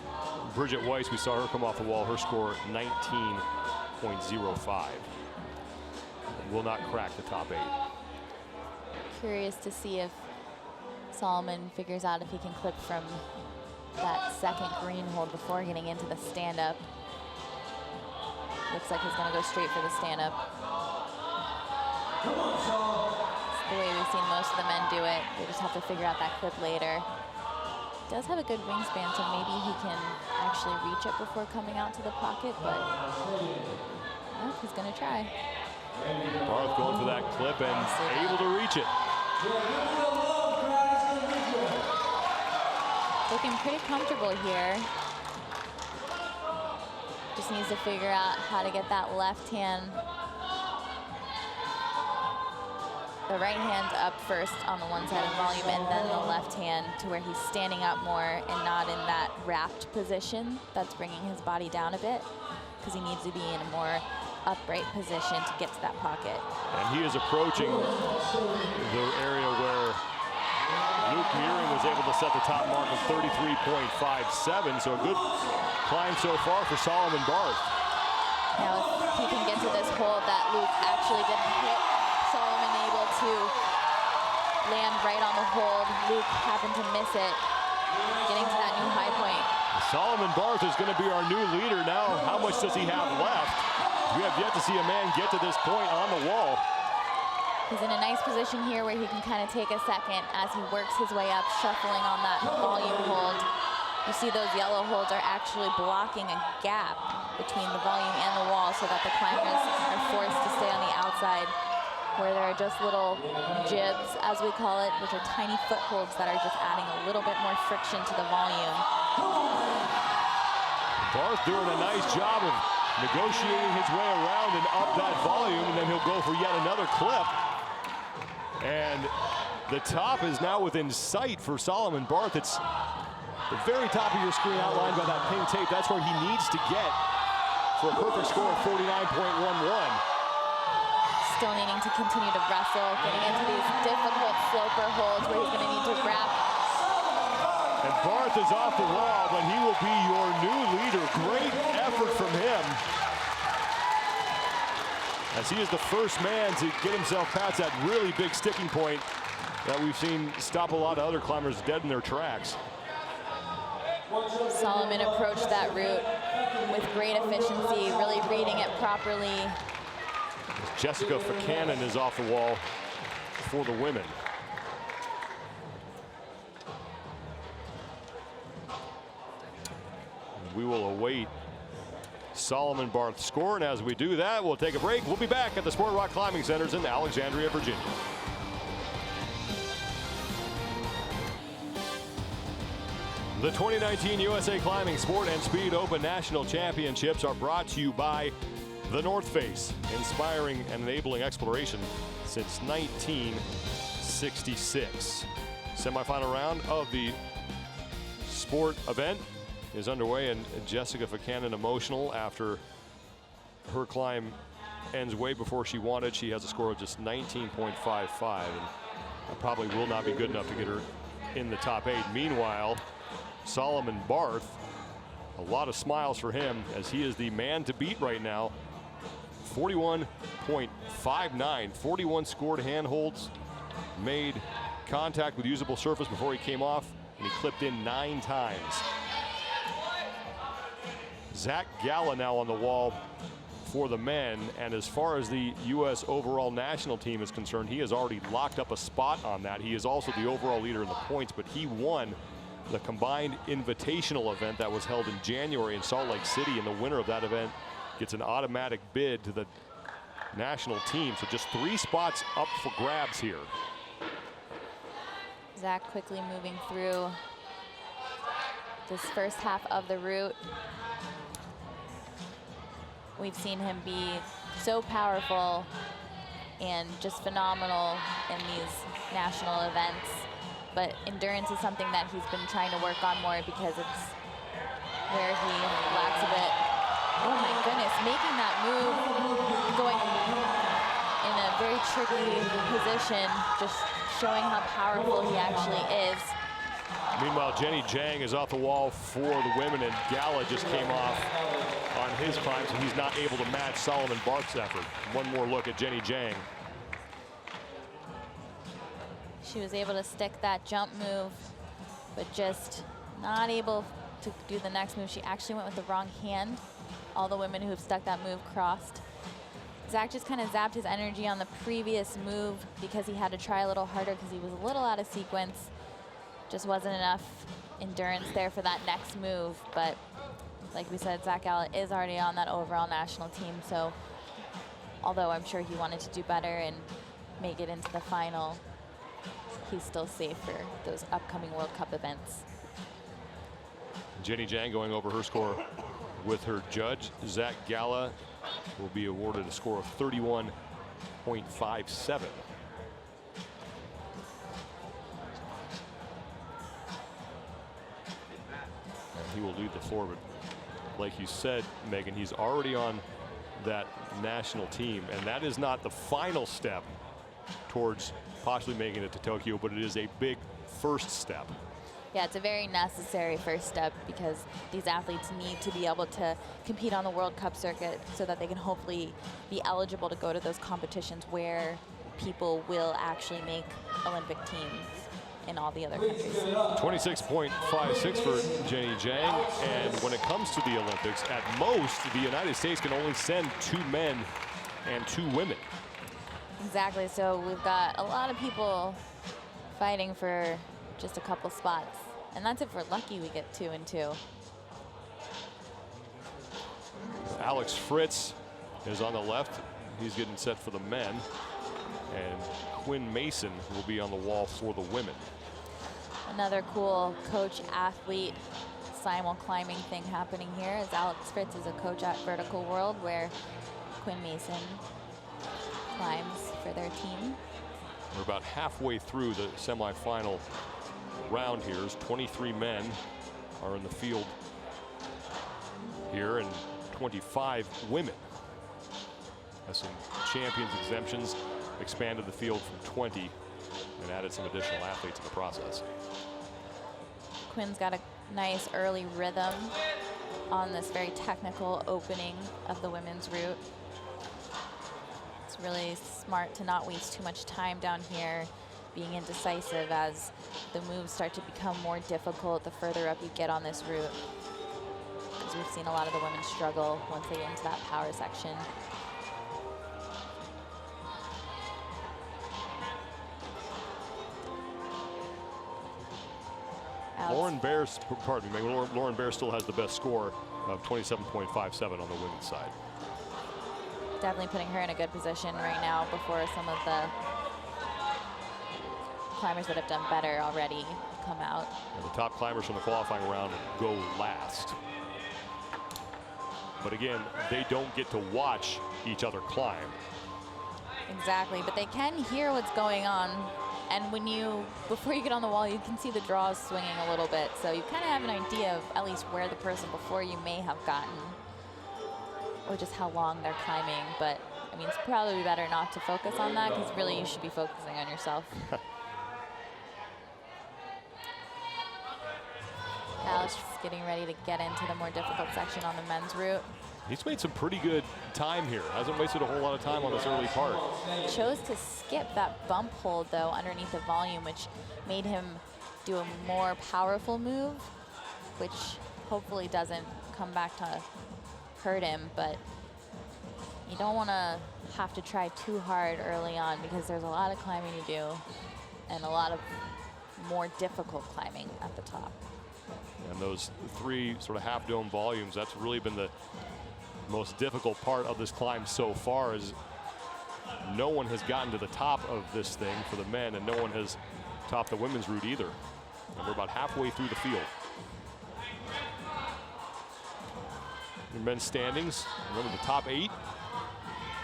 Bridget Weiss, we saw her come off the wall. Her score 19.05. Will not crack the top 8. Curious to see if Solomon figures out if he can clip from that second green hold before getting into the stand-up. Looks like he's going to go straight for the stand-up. It's the way we've seen most of the men do it. They just have to figure out that clip later. Does have a good wingspan, so maybe he can actually reach it before coming out to the pocket, but well, he's going to try. Barth going for that clip and able to reach it. Looking pretty comfortable here. Just needs to figure out how to get that left hand, the right hand up first on the one side of volume, and then the left hand to where he's standing up more and not in that wrapped position that's bringing his body down a bit, because he needs to be in a more upright position to get to that pocket. And he is approaching the area where Luke Meering was able to set the top mark of 33.57, so a good climb so far for Solomon Barth. Now if he can get to this hold that Luke actually didn't hit, Solomon able to land right on the hold. Luke happened to miss it, getting to that new high point. Solomon Barth is going to be our new leader now. How much does he have left? We have yet to see a man get to this point on the wall. He's in a nice position here where he can kind of take a second as he works his way up, shuffling on that volume hold. You see those yellow holds are actually blocking a gap between the volume and the wall so that the climbers are forced to stay on the outside, where there are just little jibs, as we call it, which are tiny footholds that are just adding a little bit more friction to the volume. Barth doing a nice job of negotiating his way around and up that volume, and then he'll go for yet another clip. And the top is now within sight for Solomon Barth. It's the very top of your screen outlined by that pink tape. That's where he needs to get for a perfect score of 49.11. Still needing to continue to wrestle, getting into these difficult floater holds where he's going to need to wrap. And Barth is off the wall, but he will be your new leader. Great effort from him, as he is the first man to get himself past that really big sticking point that we've seen stop a lot of other climbers dead in their tracks. Solomon approached that route with great efficiency, really reading it properly. Jessica Buchanan is off the wall for the women. We will await Solomon Barth's score, and as we do that, we'll take a break. We'll be back at the Sport Rock Climbing Centers in Alexandria, Virginia. The 2019 USA Climbing Sport and Speed Open National Championships are brought to you by The North Face, inspiring and enabling exploration since 1966. Semifinal round of the sport event is underway, and Jessica Buchanan emotional after her climb ends way before she wanted. She has a score of just 19.55, and probably will not be good enough to get her in the top 8. Meanwhile, Solomon Barth, a lot of smiles for him, as he is the man to beat right now. 41.59, 41 scored handholds, made contact with usable surface before he came off, and he clipped in 9 times. Zach Galla now on the wall for the men, and as far as the U.S. overall national team is concerned, he has already locked up a spot on that. He is also the overall leader in the points, but he won the combined invitational event that was held in January in Salt Lake City, and the winner of that event gets an automatic bid to the national team. So just 3 spots up for grabs here. Zach quickly moving through this first half of the route. We've seen him be so powerful and just phenomenal in these national events. But endurance is something that he's been trying to work on more because it's where he lacks a bit. Oh my goodness, making that move, going in a very tricky position, just showing how powerful he actually is. Meanwhile, Jenny Jang is off the wall for the women, and Gala just came off on his climb, so he's not able to match Solomon Bark's effort. One more look at Jenny Jang. She was able to stick that jump move, but just not able to do the next move. She actually went with the wrong hand. All the women who have stuck that move crossed. Zach just kind of zapped his energy on the previous move because he had to try a little harder because he was a little out of sequence. Just wasn't enough endurance there for that next move. But like we said, Zach Gala is already on that overall national team. So although I'm sure he wanted to do better and make it into the final, he's still safe for those upcoming World Cup events. Jenny Jang going over her score with her judge. Zach Gala will be awarded a score of 31.57. He will lead the floor, but like you said, Megan, he's already on that national team, and that is not the final step towards possibly making it to Tokyo, but it is a big first step. Yeah, it's a very necessary first step because these athletes need to be able to compete on the World Cup circuit so that they can hopefully be eligible to go to those competitions where people will actually make Olympic teams in all the other countries. 26.56 for Jenny Jang, and when it comes to the Olympics, at most the United States can only send 2 men and 2 women. Exactly, so we've got a lot of people fighting for just a couple spots, and that's if we're lucky we get 2 and 2. Alex Fritz is on the left. He's getting set for the men, and Quinn Mason will be on the wall for the women. Another cool coach-athlete simul climbing thing happening here as Alex Fritz is a coach at Vertical World, where Quinn Mason climbs for their team. We're about halfway through the semifinal round here. 23 men are in the field here and 25 women. Has some champions exemptions, expanded the field from 20 and added some additional athletes in the process. Quinn's got a nice early rhythm on this very technical opening of the women's route. It's really smart to not waste too much time down here being indecisive as the moves start to become more difficult the further up you get on this route. Because we've seen a lot of the women struggle once they get into that power section. Lauren Bear, pardon me, Lauren Bear still has the best score of 27.57 on the women's side. Definitely putting her in a good position right now before some of the climbers that have done better already come out. And the top climbers from the qualifying round go last. But again, they don't get to watch each other climb. Exactly, but they can hear what's going on. And when before you get on the wall, you can see the draws swinging a little bit. So you kind of have an idea of at least where the person before you may have gotten, or just how long they're climbing. But I mean, it's probably better not to focus on that because really you should be focusing on yourself. Alex is getting ready to get into the more difficult section on the men's route. He's made some pretty good time here. Hasn't wasted a whole lot of time on this early part. Chose to skip that bump hold though underneath the volume, which made him do a more powerful move, which hopefully doesn't come back to hurt him. But you don't want to have to try too hard early on because there's a lot of climbing to do and a lot of more difficult climbing at the top. And those 3 sort of half dome volumes, that's really been the Most difficult part of this climb so far is no one has gotten to the top of this thing for the men, and no one has topped the women's route either. And we're about halfway through the field. The men's standings, remember the top 8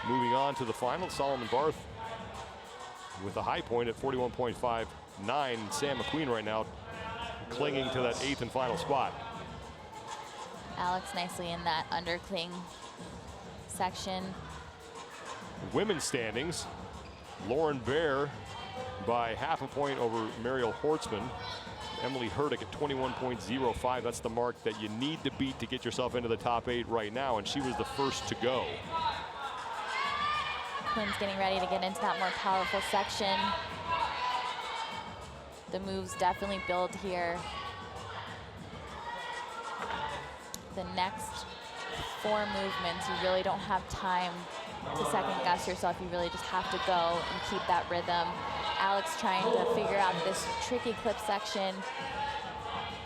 moving on to the final. Solomon Barth with a high point at 41.59. Sam McQueen right now clinging to that 8th and final spot. Alex nicely in that undercling section. Women's standings, Lauren Bear by half a point over Mariel Hortzman. Emily Hurdick at 21.05. That's the mark that you need to beat to get yourself into the top 8 right now, and she was the first to go. Quinn's getting ready to get into that more powerful section. The moves definitely build here. The next 4 movements, you really don't have time to second guess yourself. You really just have to go and keep that rhythm. Alex trying to figure out this tricky clip section,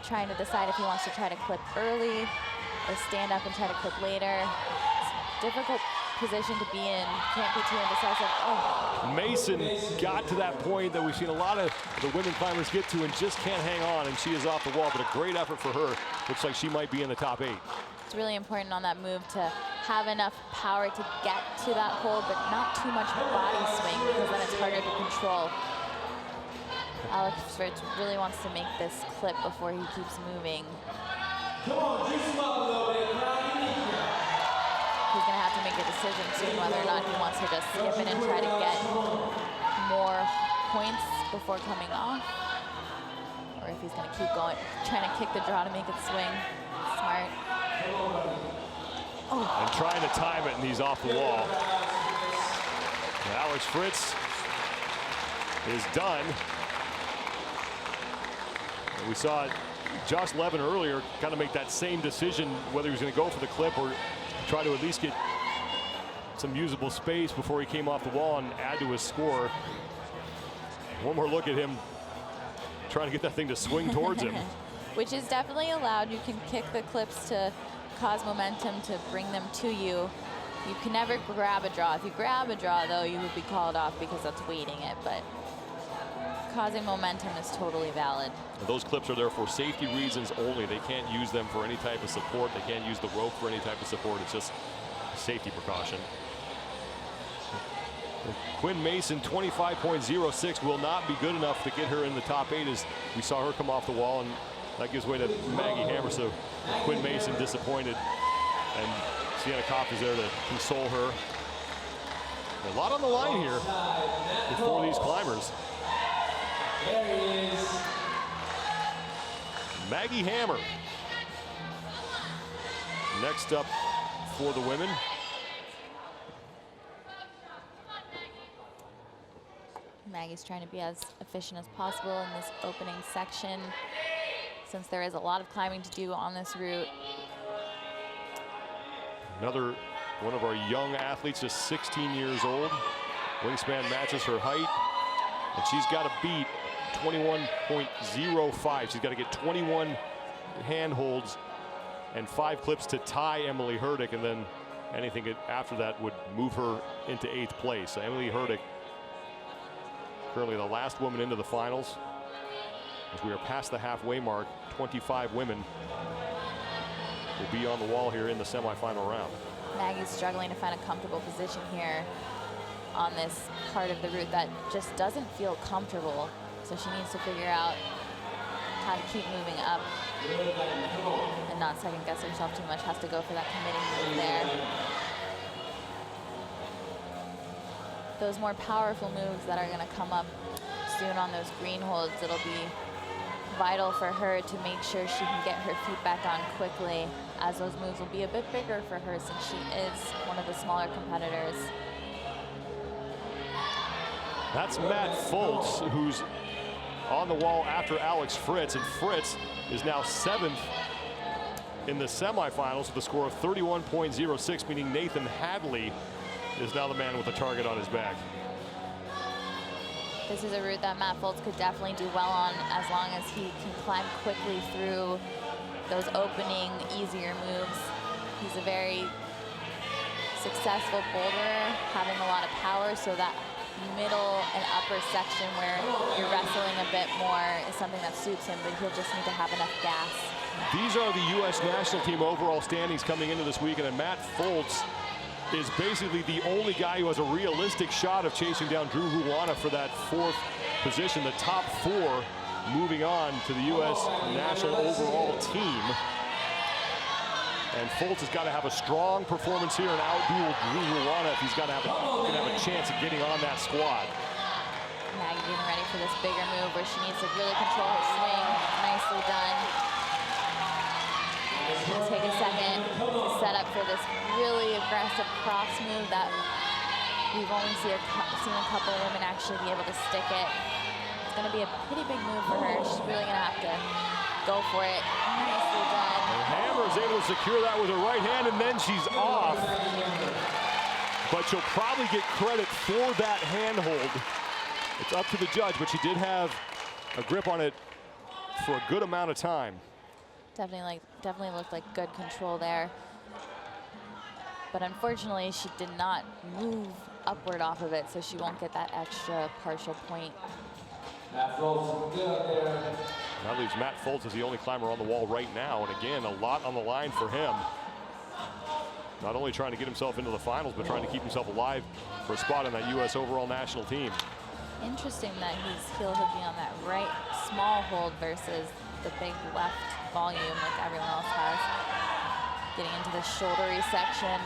trying to decide if he wants to try to clip early or stand up and try to clip later. It's a difficult position to be in. Can't be too indecisive. Oh. Mason got to that point that we've seen a lot of the women climbers get to and just can't hang on, and she is off the wall, but a great effort for her. Looks like she might be in the top 8. It's really important on that move to have enough power to get to that hold, but not too much body swing, because then it's harder to control. Alex Fritz really wants to make this clip before he keeps moving. Come on, juice him up a little bit, crowd. He's gonna have to make a decision soon whether or not he wants to just skip it and try to get more points before coming off, or if he's gonna keep going, trying to kick the draw to make it swing. Smart. Oh. And trying to time it, and he's off the wall. And Alex Fritz is done. And we saw Josh Levin earlier kind of make that same decision whether he was going to go for the clip or try to at least get some usable space before he came off the wall and add to his score. One more look at him trying to get that thing to swing towards him. Which is definitely allowed. You can kick the clips to cause momentum to bring them to you. You can never grab a draw. If you grab a draw, though, you would be called off because that's weighting it, but causing momentum is totally valid. Those clips are there for safety reasons only. They can't use them for any type of support. They can't use the rope for any type of support. It's just safety precaution. Quinn Mason, 25.06, will not be good enough to get her in the top 8 as we saw her come off the wall, and that gives way to Maggie Hammer. So Quinn Mason disappointed, and Sienna Kopp is there to console her. A lot on the line here for these climbers. There he is. Maggie Hammer. Next up for the women. Maggie's trying to be as efficient as possible in this opening section, since there is a lot of climbing to do on this route. Another one of our young athletes, just 16 years old. Wingspan matches her height, and she's got to beat 21.05. She's got to get 21 handholds and 5 clips to tie Emily Hurdick, and then anything after that would move her into 8th place. So Emily Hurdick, currently the last woman into the finals. As we are past the halfway mark, 25 women will be on the wall here in the semifinal round. Maggie's struggling to find a comfortable position here on this part of the route that just doesn't feel comfortable. So she needs to figure out how to keep moving up and not second guess herself too much. Has to go for that committing move there. Those more powerful moves that are going to come up soon on those green holds, it'll be vital for her to make sure she can get her feet back on quickly, as those moves will be a bit bigger for her since she is one of the smaller competitors. That's Matt Foltz, who's on the wall after Alex Fritz, and Fritz is now 7th in the semifinals with a score of 31.06, meaning Nathan Hadley is now the man with the target on his back. This is a route that Matt Foltz could definitely do well on, as long as he can climb quickly through those opening, easier moves. He's a very successful boulderer, having a lot of power, so that middle and upper section where you're wrestling a bit more is something that suits him, but he'll just need to have enough gas. These are the U.S. national team overall standings coming into this weekend, and Matt Foltz is basically the only guy who has a realistic shot of chasing down Drew Ruana for that 4th position. The top 4 moving on to the U.S. national overall team. And Foltz has got to have a strong performance here and outduel Drew Ruana if he's going to have a chance of getting on that squad. Maggie getting ready for this bigger move where she needs to really control her swing. Nicely done. It'll take a second to set up for this really aggressive cross move that we've only seen a couple of women actually be able to stick it. It's going to be a pretty big move for her. She's really going to have to go for it. Nicely done. And Hammer is able to secure that with her right hand, and then she's off. But she'll probably get credit for that handhold. It's up to the judge, but she did have a grip on it for a good amount of time. Definitely looked like good control there. But unfortunately, she did not move upward off of it, so she won't get that extra partial point. That rolls good up there. That leaves Matt Foltz as the only climber on the wall right now, and again, a lot on the line for him. Not only trying to get himself into the finals, but trying to keep himself alive for a spot on that U.S. overall national team. Interesting that he's heel hooking on that right small hold versus the big left volume like everyone else has. Getting into the shouldery section.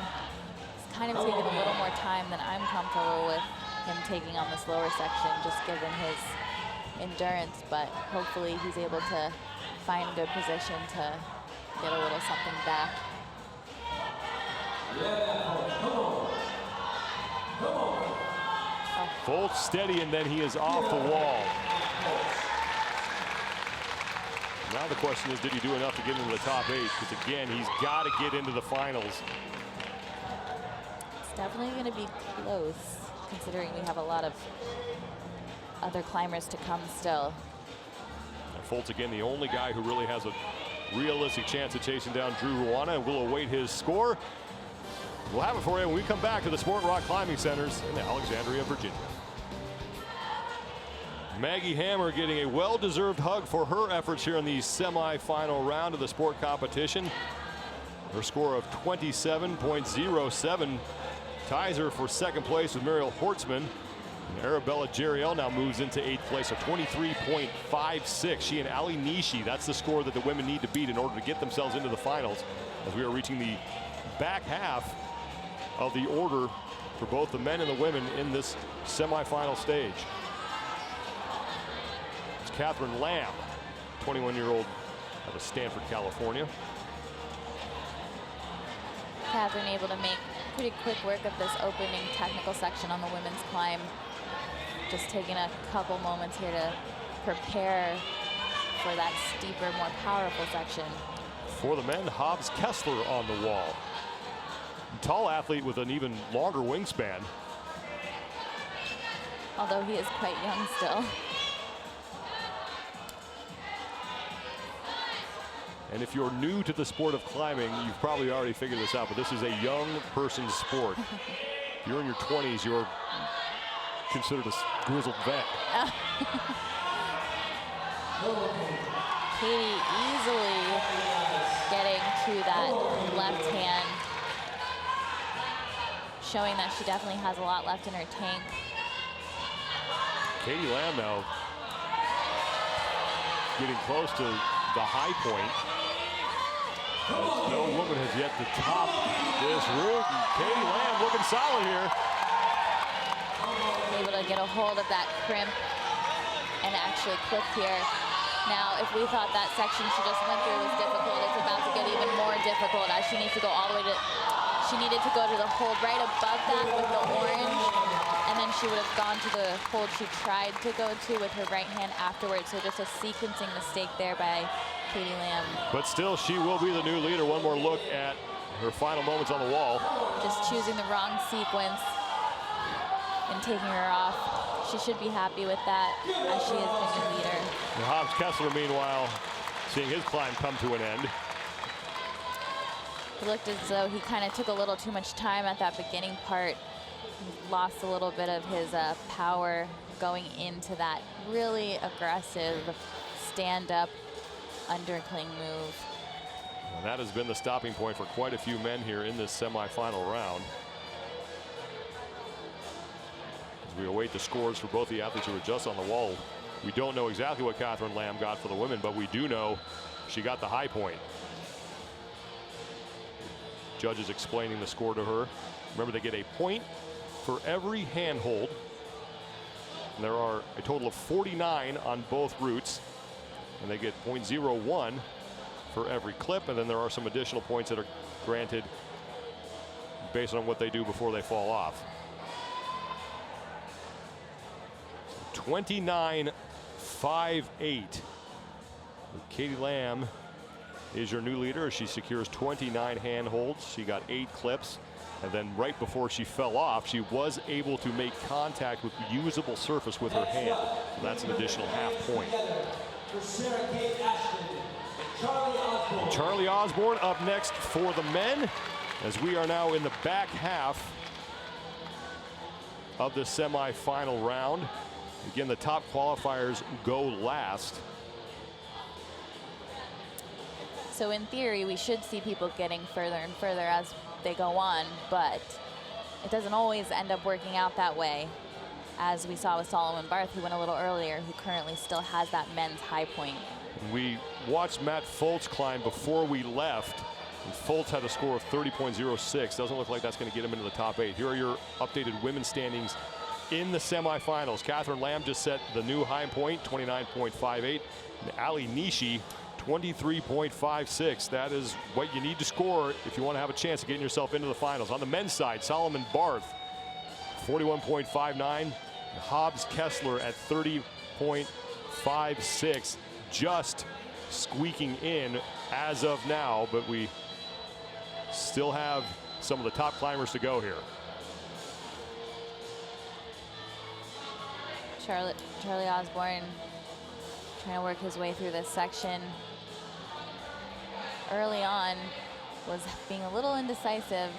It's kind of taking a little more time than I'm comfortable with him taking on this lower section, just given his endurance, but hopefully he's able to find good position to get a little something back. Foltz steady, and then he is off the wall. Now the question is, did he do enough to get into the top 8? Because again, he's got to get into the finals. It's definitely going to be close, considering we have a lot of other climbers to come still. And Foltz again, the only guy who really has a realistic chance of chasing down Drew Ruana, and we'll await his score. We'll have it for you when we come back to the Sport Rock Climbing Centers in Alexandria, Virginia. Maggie Hammer getting a well-deserved hug for her efforts here in the semifinal round of the sport competition. Her score of 27.07 ties her for 2nd place with Muriel Hortzman. And Arabella Jeriel now moves into 8th place, so 23.56. She and Ali Nishi, that's the score that the women need to beat in order to get themselves into the finals, as we are reaching the back half of the order for both the men and the women in this semifinal stage. It's Catherine Lamb, 21-year-old out of Stanford, California. Catherine able to make pretty quick work of this opening technical section on the women's climb. Just taking a couple moments here to prepare for that steeper, more powerful section. For the men, Hobbs Kessler on the wall. Tall athlete with an even longer wingspan. Although he is quite young still. And if you're new to the sport of climbing, you've probably already figured this out, but this is a young person's sport. If you're in your 20s, you're considered a grizzled vet. Katie easily getting to that left hand, showing that she definitely has a lot left in her tank. Katie Lamb now getting close to the high point. No woman has yet to top this route. Katie Lamb looking solid here. Able to get a hold of that crimp and actually clip here. Now, if we thought that section she just went through was difficult, it's about to get even more difficult as she needs to go all the way to, she needed to go to the hold right above that with the orange, and then she would have gone to the hold she tried to go to with her right hand afterwards. So just a sequencing mistake there by Katie Lamb. But still, she will be the new leader. One more look at her final moments on the wall. Just choosing the wrong sequence and taking her off. She should be happy with that, as she is the new leader. And Hobbs Kessler, meanwhile, seeing his climb come to an end. It looked as though he kind of took a little too much time at that beginning part. He lost a little bit of his power going into that really aggressive stand-up undercling move. And that has been the stopping point for quite a few men here in this semifinal round. As we await the scores for both the athletes who are just on the wall, we don't know exactly what Catherine Lamb got for the women, but we do know she got the high point. Judges explaining the score to her. Remember, they get a point for every handhold. And there are a total of 49 on both routes, and they get 0.01 for every clip, and then there are some additional points that are granted based on what they do before they fall off. 29-5-8. Katie Lamb is your new leader as she secures 29 handholds. She got 8 clips, and then right before she fell off, she was able to make contact with usable surface with her hand. So that's an additional half point. Charlie Osborne up next for the men, as we are now in the back half of the semifinal round. Again, the top qualifiers go last. So in theory, we should see people getting further and further as they go on, but it doesn't always end up working out that way, as we saw with Solomon Barth, who went a little earlier, who currently still has that men's high point. We watched Matt Foltz climb before we left, and Foltz had a score of 30.06. Doesn't look like that's going to get him into the top 8. Here are your updated women's standings in the semifinals. Catherine Lamb just set the new high point, 29.58. And Ali Nishi, 23.56. That is what you need to score if you want to have a chance of getting yourself into the finals. On the men's side, Solomon Barth, 41.59. Hobbs Kessler at 30.56. Just squeaking in as of now, but we still have some of the top climbers to go here. Charlie Osborne trying to work his way through this section. Early on was being a little indecisive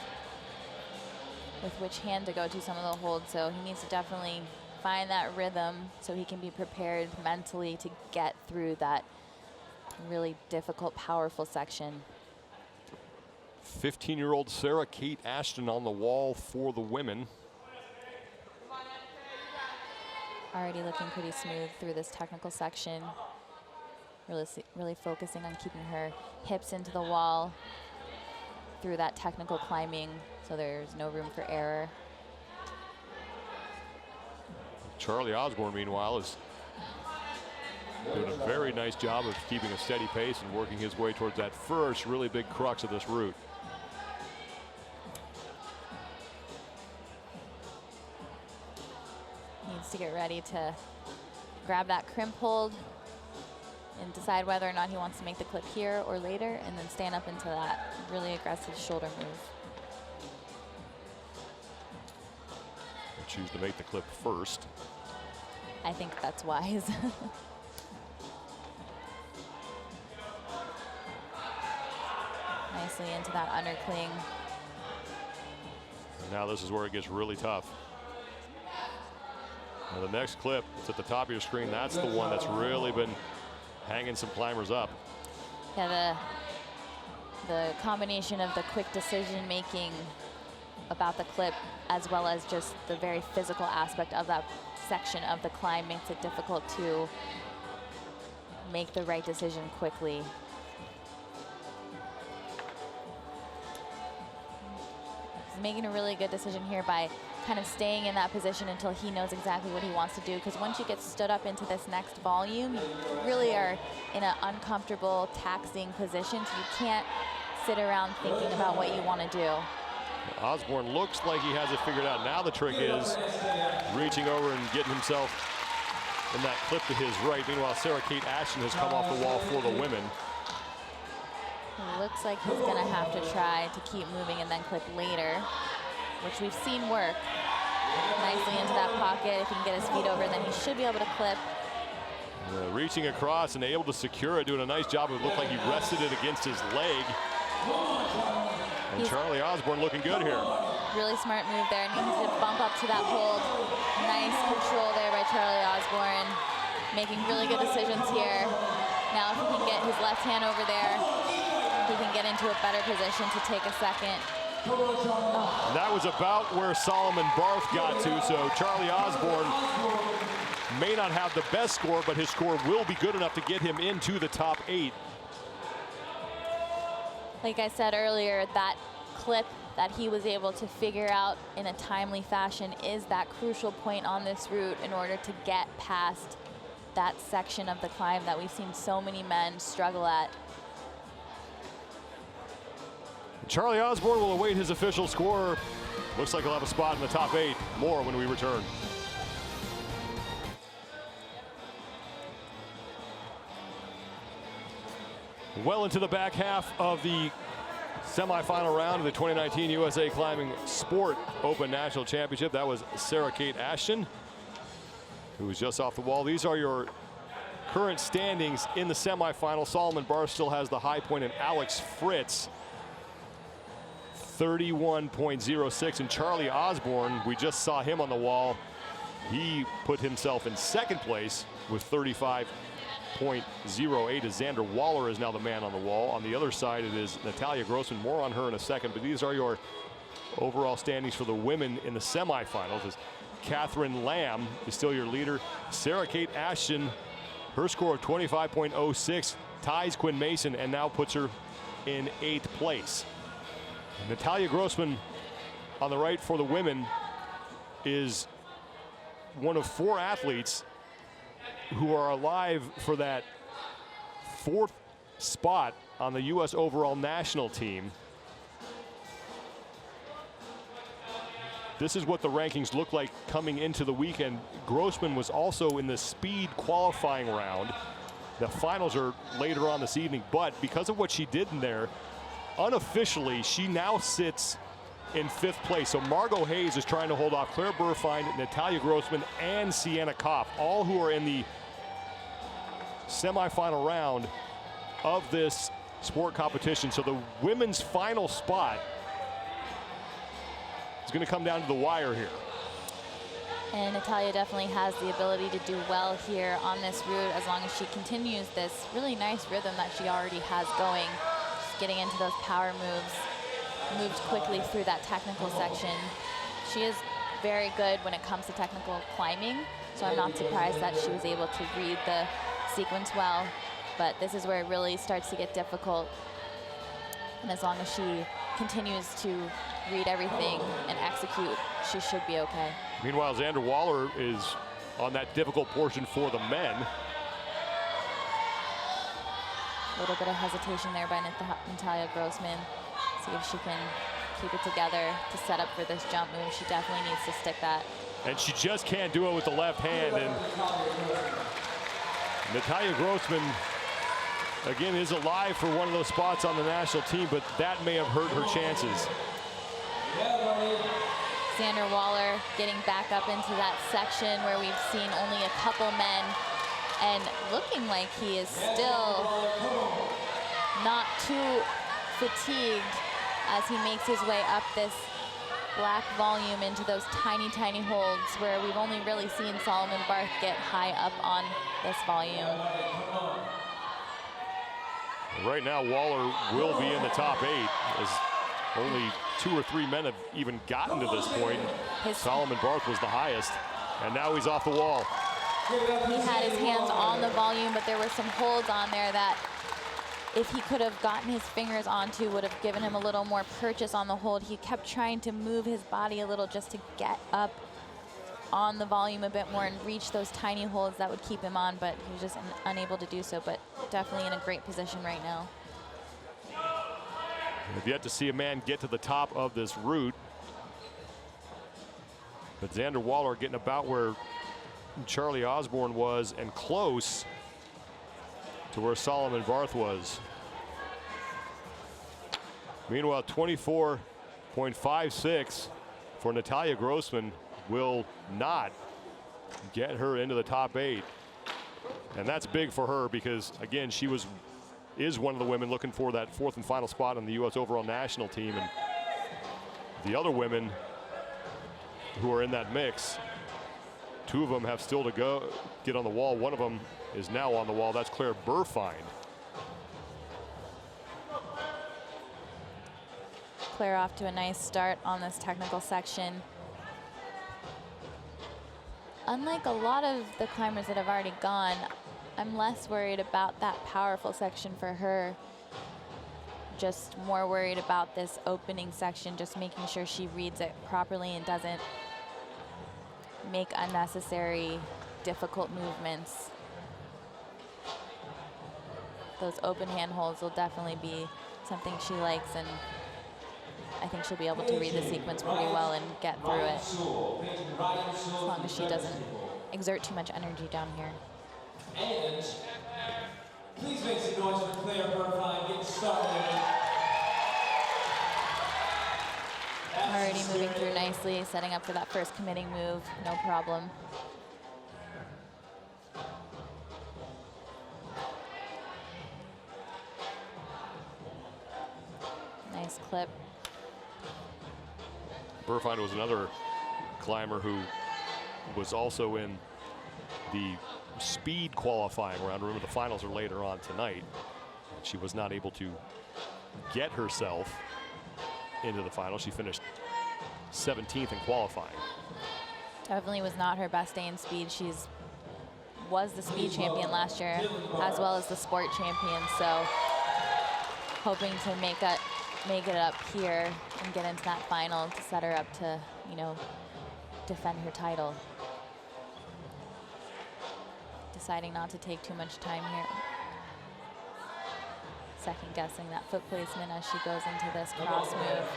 with which hand to go to some of the holds, so he needs to definitely find that rhythm so he can be prepared mentally to get through that really difficult, powerful section. 15-year-old Sarah Kate Ashton on the wall for the women. Already looking pretty smooth through this technical section. Really focusing on keeping her hips into the wall through that technical climbing, so there's no room for error. Charlie Osborne, meanwhile, is doing a very nice job of keeping a steady pace and working his way towards that first really big crux of this route. Needs to get ready to grab that crimp hold and decide whether or not he wants to make the clip here or later, and then stand up into that really aggressive shoulder move. Choose to make the clip first. I think that's wise. Nicely into that undercling. And now this is where it gets really tough. Now the next clip, it's at the top of your screen. That's the one that's really been hanging some climbers up. Yeah, the combination of the quick decision making about the clip, as well as just the very physical aspect of that section of the climb, makes it difficult to make the right decision quickly. He's making a really good decision here by kind of staying in that position until he knows exactly what he wants to do, because once you get stood up into this next volume, you really are in an uncomfortable, taxing position, so you can't sit around thinking about what you want to do. Osborne looks like he has it figured out. Now the trick is reaching over and getting himself in that clip to his right. Meanwhile, Sarah Kate Ashton has come off the wall for the women. It looks like he's going to have to try to keep moving and then clip later, which we've seen work nicely into that pocket. If he can get his feet over, then he should be able to clip. Reaching across and able to secure it, doing a nice job. It looked like he rested it against his leg. And Charlie Osborne looking good here. Really smart move there, and he's going to bump up to that hold. Nice control there by Charlie Osborne, making really good decisions here. Now if he can get his left hand over there, he can get into a better position to take a second. Oh. That was about where Solomon Barth got to, so Charlie Osborne may not have the best score, but his score will be good enough to get him into the top 8. Like I said earlier, that clip that he was able to figure out in a timely fashion is that crucial point on this route in order to get past that section of the climb that we've seen so many men struggle at. Charlie Osborne will await his official score. Looks like he'll have a spot in the top 8. More when we return. Well into the back half of the semifinal round of the 2019 USA Climbing Sport Open National Championship. That was Sarah Kate Ashton, who was just off the wall. These are your current standings in the semifinal. Solomon Barth still has the high point, and Alex Fritz 31.06, and Charlie Osborne, we just saw him on the wall. He put himself in second place with 35.08 as Xander Waller is now the man on the wall. On the other side, it is Natalia Grossman. More on her in a second, but these are your overall standings for the women in the semifinals. As Catherine Lamb is still your leader. Sarah Kate Ashton, her score of 25.06 ties Quinn Mason and now puts her in 8th place. Natalia Grossman on the right for the women is one of 4 athletes who are alive for that 4th spot on the U.S. overall national team. This is what the rankings look like coming into the weekend. Grossman was also in the speed qualifying round. The finals are later on this evening, but because of what she did in there, unofficially, she now sits in 5th place. So Margot Hayes is trying to hold off Claire Burfine, Natalia Grossman, and Sienna Koff, all who are in the semifinal round of this sport competition. So the women's final spot is going to come down to the wire here. And Natalia definitely has the ability to do well here on this route as long as she continues this really nice rhythm that she already has going. Getting into those power moves, moved quickly through that technical section. She is very good when it comes to technical climbing, so I'm not surprised that she was able to read the sequence well, but this is where it really starts to get difficult. And as long as she continues to read everything and execute, she should be okay. Meanwhile, Xander Waller is on that difficult portion for the men. A little bit of hesitation there by Natalia Grossman. See if she can keep it together to set up for this jump move. She definitely needs to stick that. And she just can't do it with the left hand. And Natalia Grossman, again, is alive for one of those spots on the national team, but that may have hurt her chances. Xander Waller getting back up into that section where we've seen only a couple men, and looking like he is still not too fatigued as he makes his way up this black volume into those tiny, tiny holds where we've only really seen Solomon Barth get high up on this volume. Right now, Waller will be in the top 8 as only 2 or 3 men have even gotten to this point. Solomon Barth was the highest, and now he's off the wall. He had his hands on the volume, but there were some holds on there that if he could have gotten his fingers onto would have given him a little more purchase on the hold. He kept trying to move his body a little just to get up on the volume a bit more and reach those tiny holds that would keep him on, but he was just unable to do so, but definitely in a great position right now. We've yet to see a man get to the top of this route, but Xander Waller getting about where Charlie Osborne was and close to where Solomon Barth was. Meanwhile, 24.56 for Natalia Grossman will not get her into the top 8. And that's big for her because, again, she was is one of the women looking for that 4th and final spot on the U.S. overall national team. And the other women who are in that mix, 2 of them have still to go get on the wall. One of them is now on the wall. That's Claire Burfind. Claire off to a nice start on this technical section. Unlike a lot of the climbers that have already gone, I'm less worried about that powerful section for her. Just more worried about this opening section, just making sure she reads it properly and doesn't make unnecessary, difficult movements. Those open hand holds will definitely be something she likes, and I think she'll be able to read the sequence pretty well and get through it, as long as she doesn't exert too much energy down here. And please make some noise for Claire Burfind getting started. Already moving through nicely, setting up for that first committing move, no problem. Nice clip. Burfind was another climber who was also in the speed qualifying round. Remember, the finals are later on tonight. She was not able to get herself into the final. She finished 17th in qualifying. Definitely was not her best day in speed. She's was the speed champion last year, as well as the sport champion. So hoping to make it up here and get into that final to set her up to, you know, defend her title. Deciding not to take too much time here. Second guessing that foot placement as she goes into this cross move.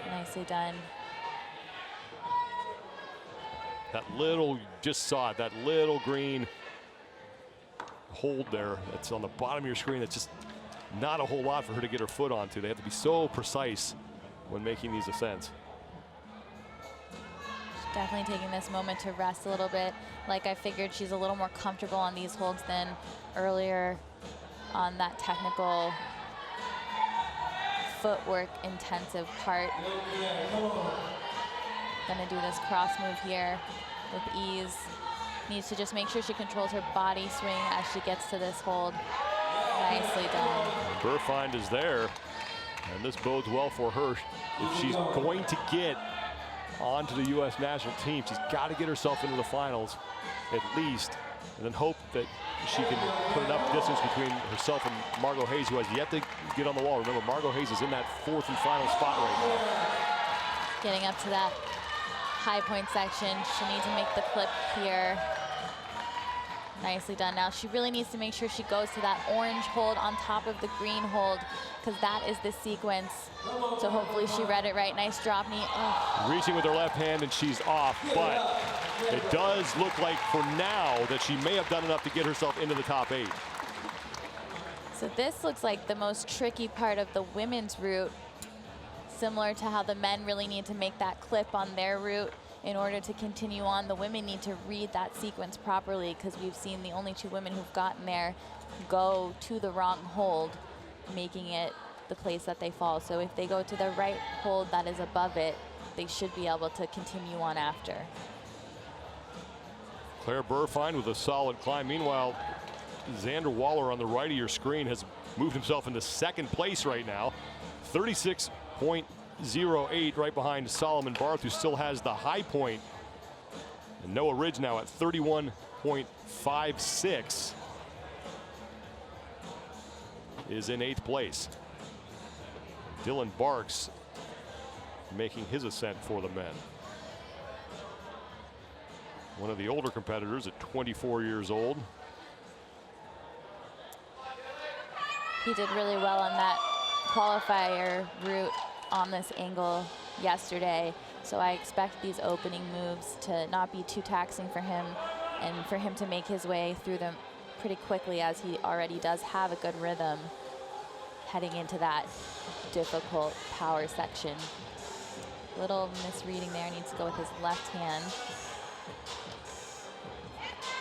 Nicely done. That little, just saw it, that little green hold there that's on the bottom of your screen. That's just not a whole lot for her to get her foot onto. They have to be so precise when making these ascents. Definitely taking this moment to rest a little bit. Like I figured, she's a little more comfortable on these holds than earlier on that technical footwork intensive part. Gonna do this cross move here with ease. Needs to just make sure she controls her body swing as she gets to this hold. Nicely done. Burfind is there, and this bodes well for her. If she's going to get onto the U.S. national team, she's got to get herself into the finals at least, and then hope that she can put enough distance between herself and Margot Hayes, who has yet to get on the wall. Remember, Margot Hayes is in that 4th and final spot right now. Getting up to that high point section. She'll need to make the clip here. Nicely done. Now she really needs to make sure she goes to that orange hold on top of the green hold, because that is the sequence. So hopefully she read it right. Nice drop knee. Oh. Reaching with her left hand, and she's off, but it does look like for now that she may have done enough to get herself into the top 8. So this looks like the most tricky part of the women's route, similar to how the men really need to make that clip on their route in order to continue on. The women need to read that sequence properly, because we've seen the only 2 women who've gotten there go to the wrong hold, making it the place that they fall. So if they go to the right hold that is above it, they should be able to continue on after. Claire Burfind with a solid climb. Meanwhile, Xander Waller on the right of your screen has moved himself into 2nd place right now. 36.08 right behind Solomon Barth, who still has the high point. And Noah Ridge now at 31.56 is in 8th place. Dylan Barks making his ascent for the men. One of the older competitors at 24 years old. He did really well on that qualifier route on this angle yesterday. So I expect these opening moves to not be too taxing for him, and for him to make his way through them pretty quickly, as he already does have a good rhythm heading into that difficult power section. Little misreading there, needs to go with his left hand.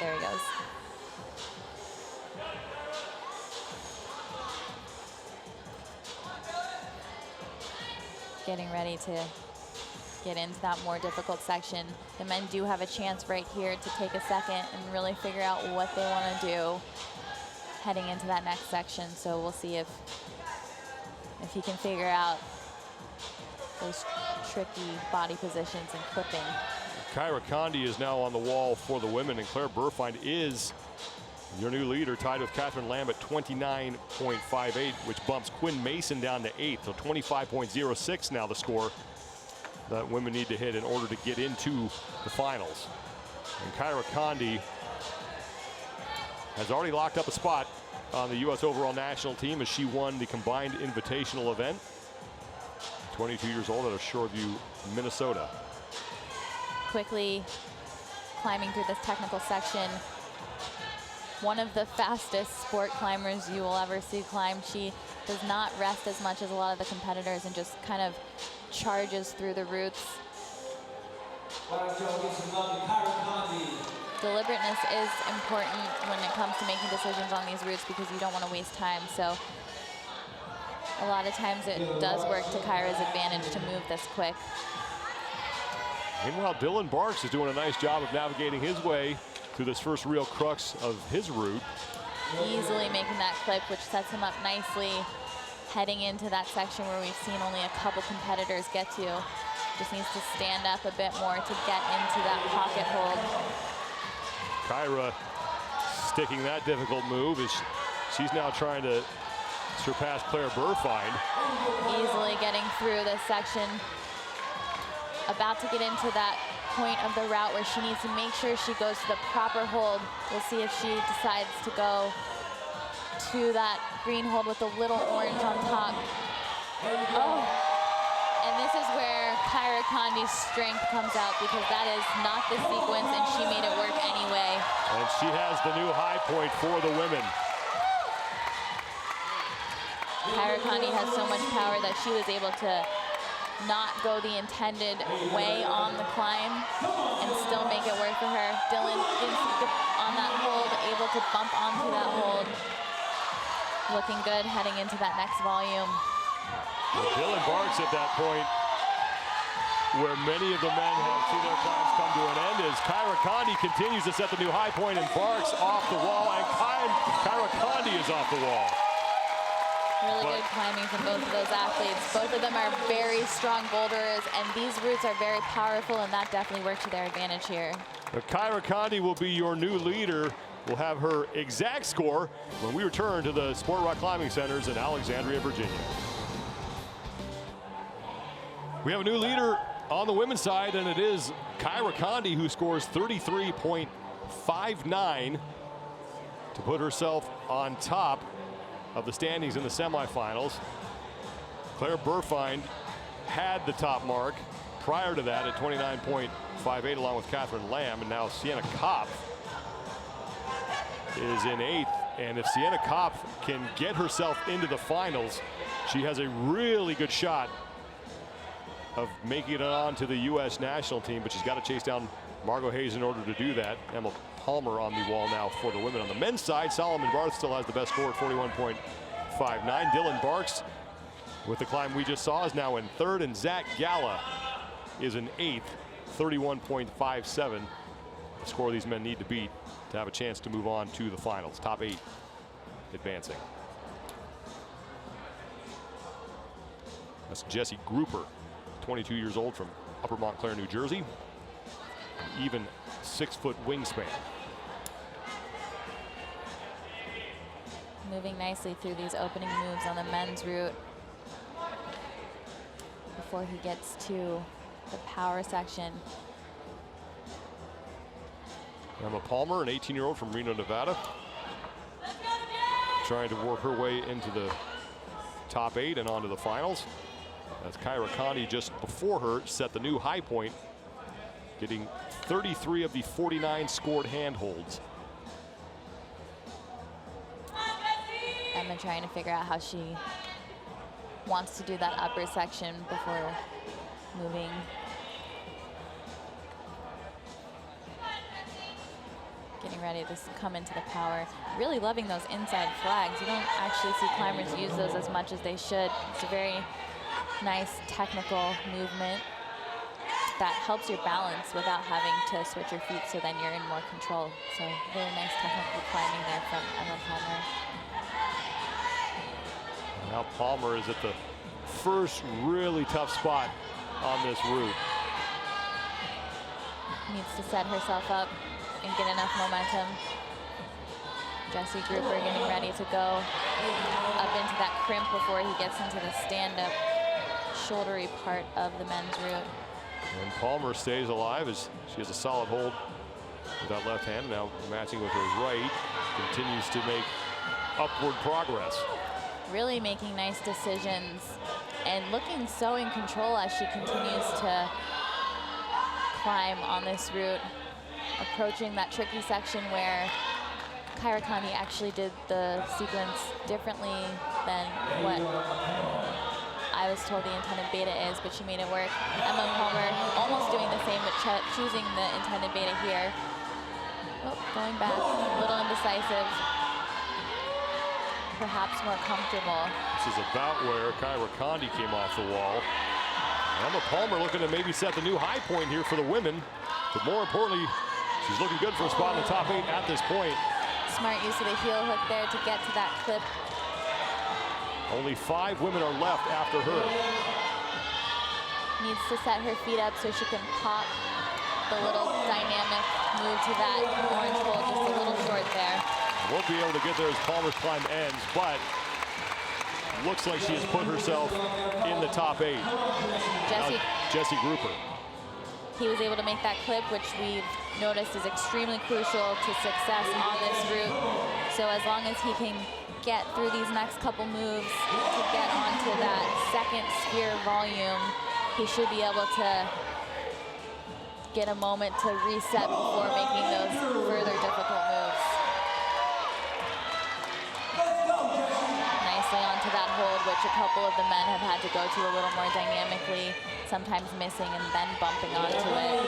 There he goes. getting ready to get into that more difficult section. The men do have a chance right here to take a second and really figure out what they want to do heading into that next section. So we'll see if he can figure out those tricky body positions and clipping. Kyra Condi is now on the wall for the women, and Claire Burfind is your new leader, tied with Catherine Lamb at 29.58, which bumps Quinn Mason down to 8th. So 25.06 now the score that women need to hit in order to get into the finals. And Kyra Condi has already locked up a spot on the U.S. overall national team as she won the combined invitational event. 22 years old out of Shoreview, Minnesota. Quickly climbing through this technical section. One of the fastest sport climbers you will ever see climb. She does not rest as much as a lot of the competitors and just kind of charges through the routes. Deliberateness is important when it comes to making decisions on these routes because you don't want to waste time. So a lot of times it does work to Kyra's advantage to move this quick. Meanwhile, Dylan Barks is doing a nice job of navigating his way through this first real crux of his route. Easily making that clip, which sets him up nicely heading into that section where we've seen only a couple competitors get to. Just needs to stand up a bit more to get into that pocket hold. Kyra sticking that difficult move as she's now trying to surpass Claire Burfind. Easily getting through this section. About to get into that point of the route where she needs to make sure she goes to the proper hold. We'll see if she decides to go to that green hold with a little orange on top. Oh, and this is where Kyra Condi's strength comes out because that is not the sequence and she made it work anyway. And she has the new high point for the women. Kyra Condi has so much power that she was able to not go the intended way on the climb and still make it work for her. Dylan on that hold, able to bump onto that hold. Looking good heading into that next volume. Well, Dylan Barks at that point where many of the men have seen their climbs come to an end as Kyra Condi continues to set the new high point and Barks off the wall and Kyra Condi is off the wall. Really good climbing from both of those athletes. Both of them are very strong boulderers, and these routes are very powerful, and that definitely worked to their advantage here. Kyra Condi will be your new leader. We'll have her exact score when we return to the Sport Rock Climbing Centers in Alexandria, Virginia. We have a new leader on the women's side, and it is Kyra Condi, who scores 33.59 to put herself on top of the standings in the semifinals. Claire Burfind had the top mark prior to that at 29.58 along with Catherine Lamb, and now Sienna Kopf is in 8th. And if Sienna Kopf can get herself into the finals, she has a really good shot of making it on to the U.S. national team, but she's got to chase down Margot Hayes in order to do that. Emma Palmer on the wall now for the women. On the men's side, Solomon Barth still has the best score at 41.59. Dylan Barks, with the climb we just saw, is now in 3rd, and Zach Galla is in 8th, 31.57. The score these men need to beat to have a chance to move on to the finals. Top 8 advancing. That's Jesse Grouper, 22 years old, from Upper Montclair, New Jersey. Even 6-foot wingspan. Moving nicely through these opening moves on the men's route before he gets to the power section. Emma Palmer, an 18-year-old from Reno, Nevada, trying to work her way into the top 8 and onto the finals. As Kyra Condi just before her set the new high point, getting 33 of the 49 scored handholds. Emma trying to figure out how she wants to do that upper section before moving. Getting ready to come into the power. Really loving those inside flags. You don't actually see climbers use those as much as they should. It's a very Nice technical movement that helps your balance without having to switch your feet, so then you're in more control. So very nice technical climbing there from Emma Palmer. Now Palmer is at the first really tough spot on this route. Needs to set herself up and get enough momentum. Jessie Gruber getting ready to go up into that crimp before he gets into the stand-up shouldery part of the men's route. And Palmer stays alive as she has a solid hold with that left hand. Now matching with her right, continues to make upward progress. Really making nice decisions and looking so in control as she continues to climb on this route, approaching that tricky section where Kyra Condi actually did the sequence differently than what I was told the intended beta is, but she made it work. Emma Palmer almost doing the same, but choosing the intended beta here. Oh, going back, a little indecisive. Perhaps more comfortable. This is about where Kyra Condi came off the wall. Emma Palmer looking to maybe set the new high point here for the women, but more importantly, she's looking good for a spot in the top 8 at this point. Smart use of the heel hook there to get to that clip. Only 5 women are left after her. Needs to set her feet up so she can pop the little dynamic move to that orange hole, just a little short there. Won't be able to get there as Palmer's climb ends, but looks like she has put herself in the top 8. Jessie Gruber. He was able to make that clip, which we've noticed is extremely crucial to success on this route. So as long as he can get through these next couple moves to get onto that second sphere volume, he should be able to get a moment to reset before making those further difficult moves. Nicely onto that hold, which a couple of the men have had to go to a little more dynamically, sometimes missing and then bumping onto it.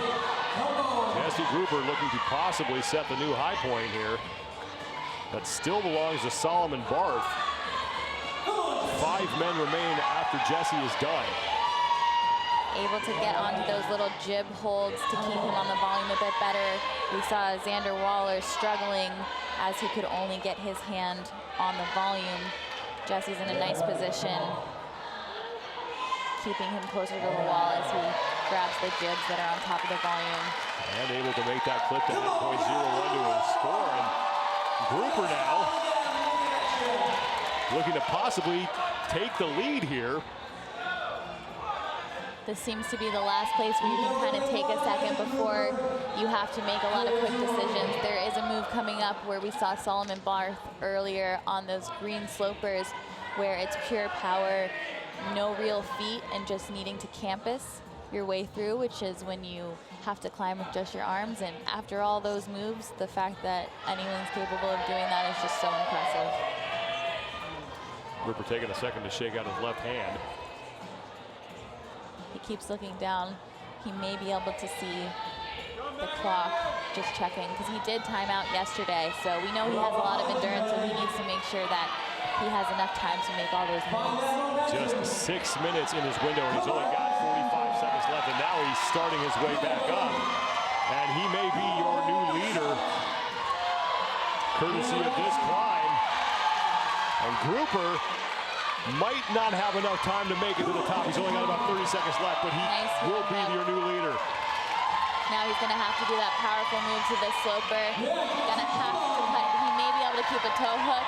Jessie Gruber looking to possibly set the new high point here. That still belongs to Solomon Barth. 5 men remain after Jessie is done. Able to get onto those little jib holds to keep him on the volume a bit better. We saw Xander Waller struggling as he could only get his hand on the volume. Jessie's in a nice position, keeping him closer to the wall as he grabs the jibs that are on top of the volume. And able to make that clip to 8.01 to a score. And Gruber now looking to possibly take the lead here. This seems to be the last place where you can kind of take a second before you have to make a lot of quick decisions. There is a move coming up where we saw Solomon Barth earlier on those green slopers, where it's pure power, no real feet, and just needing to campus your way through, which is when you have to climb with just your arms. And after all those moves, the fact that anyone's capable of doing that is just so impressive. Gruber taking a second to shake out his left hand. He keeps looking down. He may be able to see the clock, just checking, because he did time out yesterday. So we know he has a lot of endurance, so he needs to make sure that he has enough time to make all those moves. Just 6 minutes in his window, and he's only got 45 seconds left, and now he's starting his way back up. And he may be your new leader, courtesy of this climb. And Gruber might not have enough time to make it to the top. He's only got about 30 seconds left, but he will be your new leader. Now he's gonna have to do that powerful move to this sloper. Gonna have to cut, he may be able to keep a toe hook,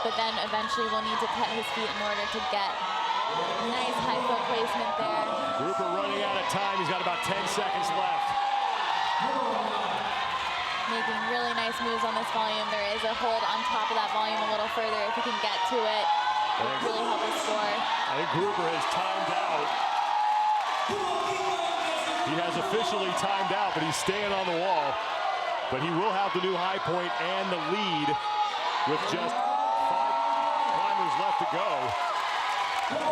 but then eventually will need to cut his feet in order to get nice high foot placement there. Gruber running out of time. He's got about 10 seconds left. Making really nice moves on this volume. There is a hold on top of that volume a little further if he can get to it. It would really help his score. I think Gruber has timed out. He has officially timed out, but he's staying on the wall. But he will have the new high point and the lead with just 5 climbers left to go.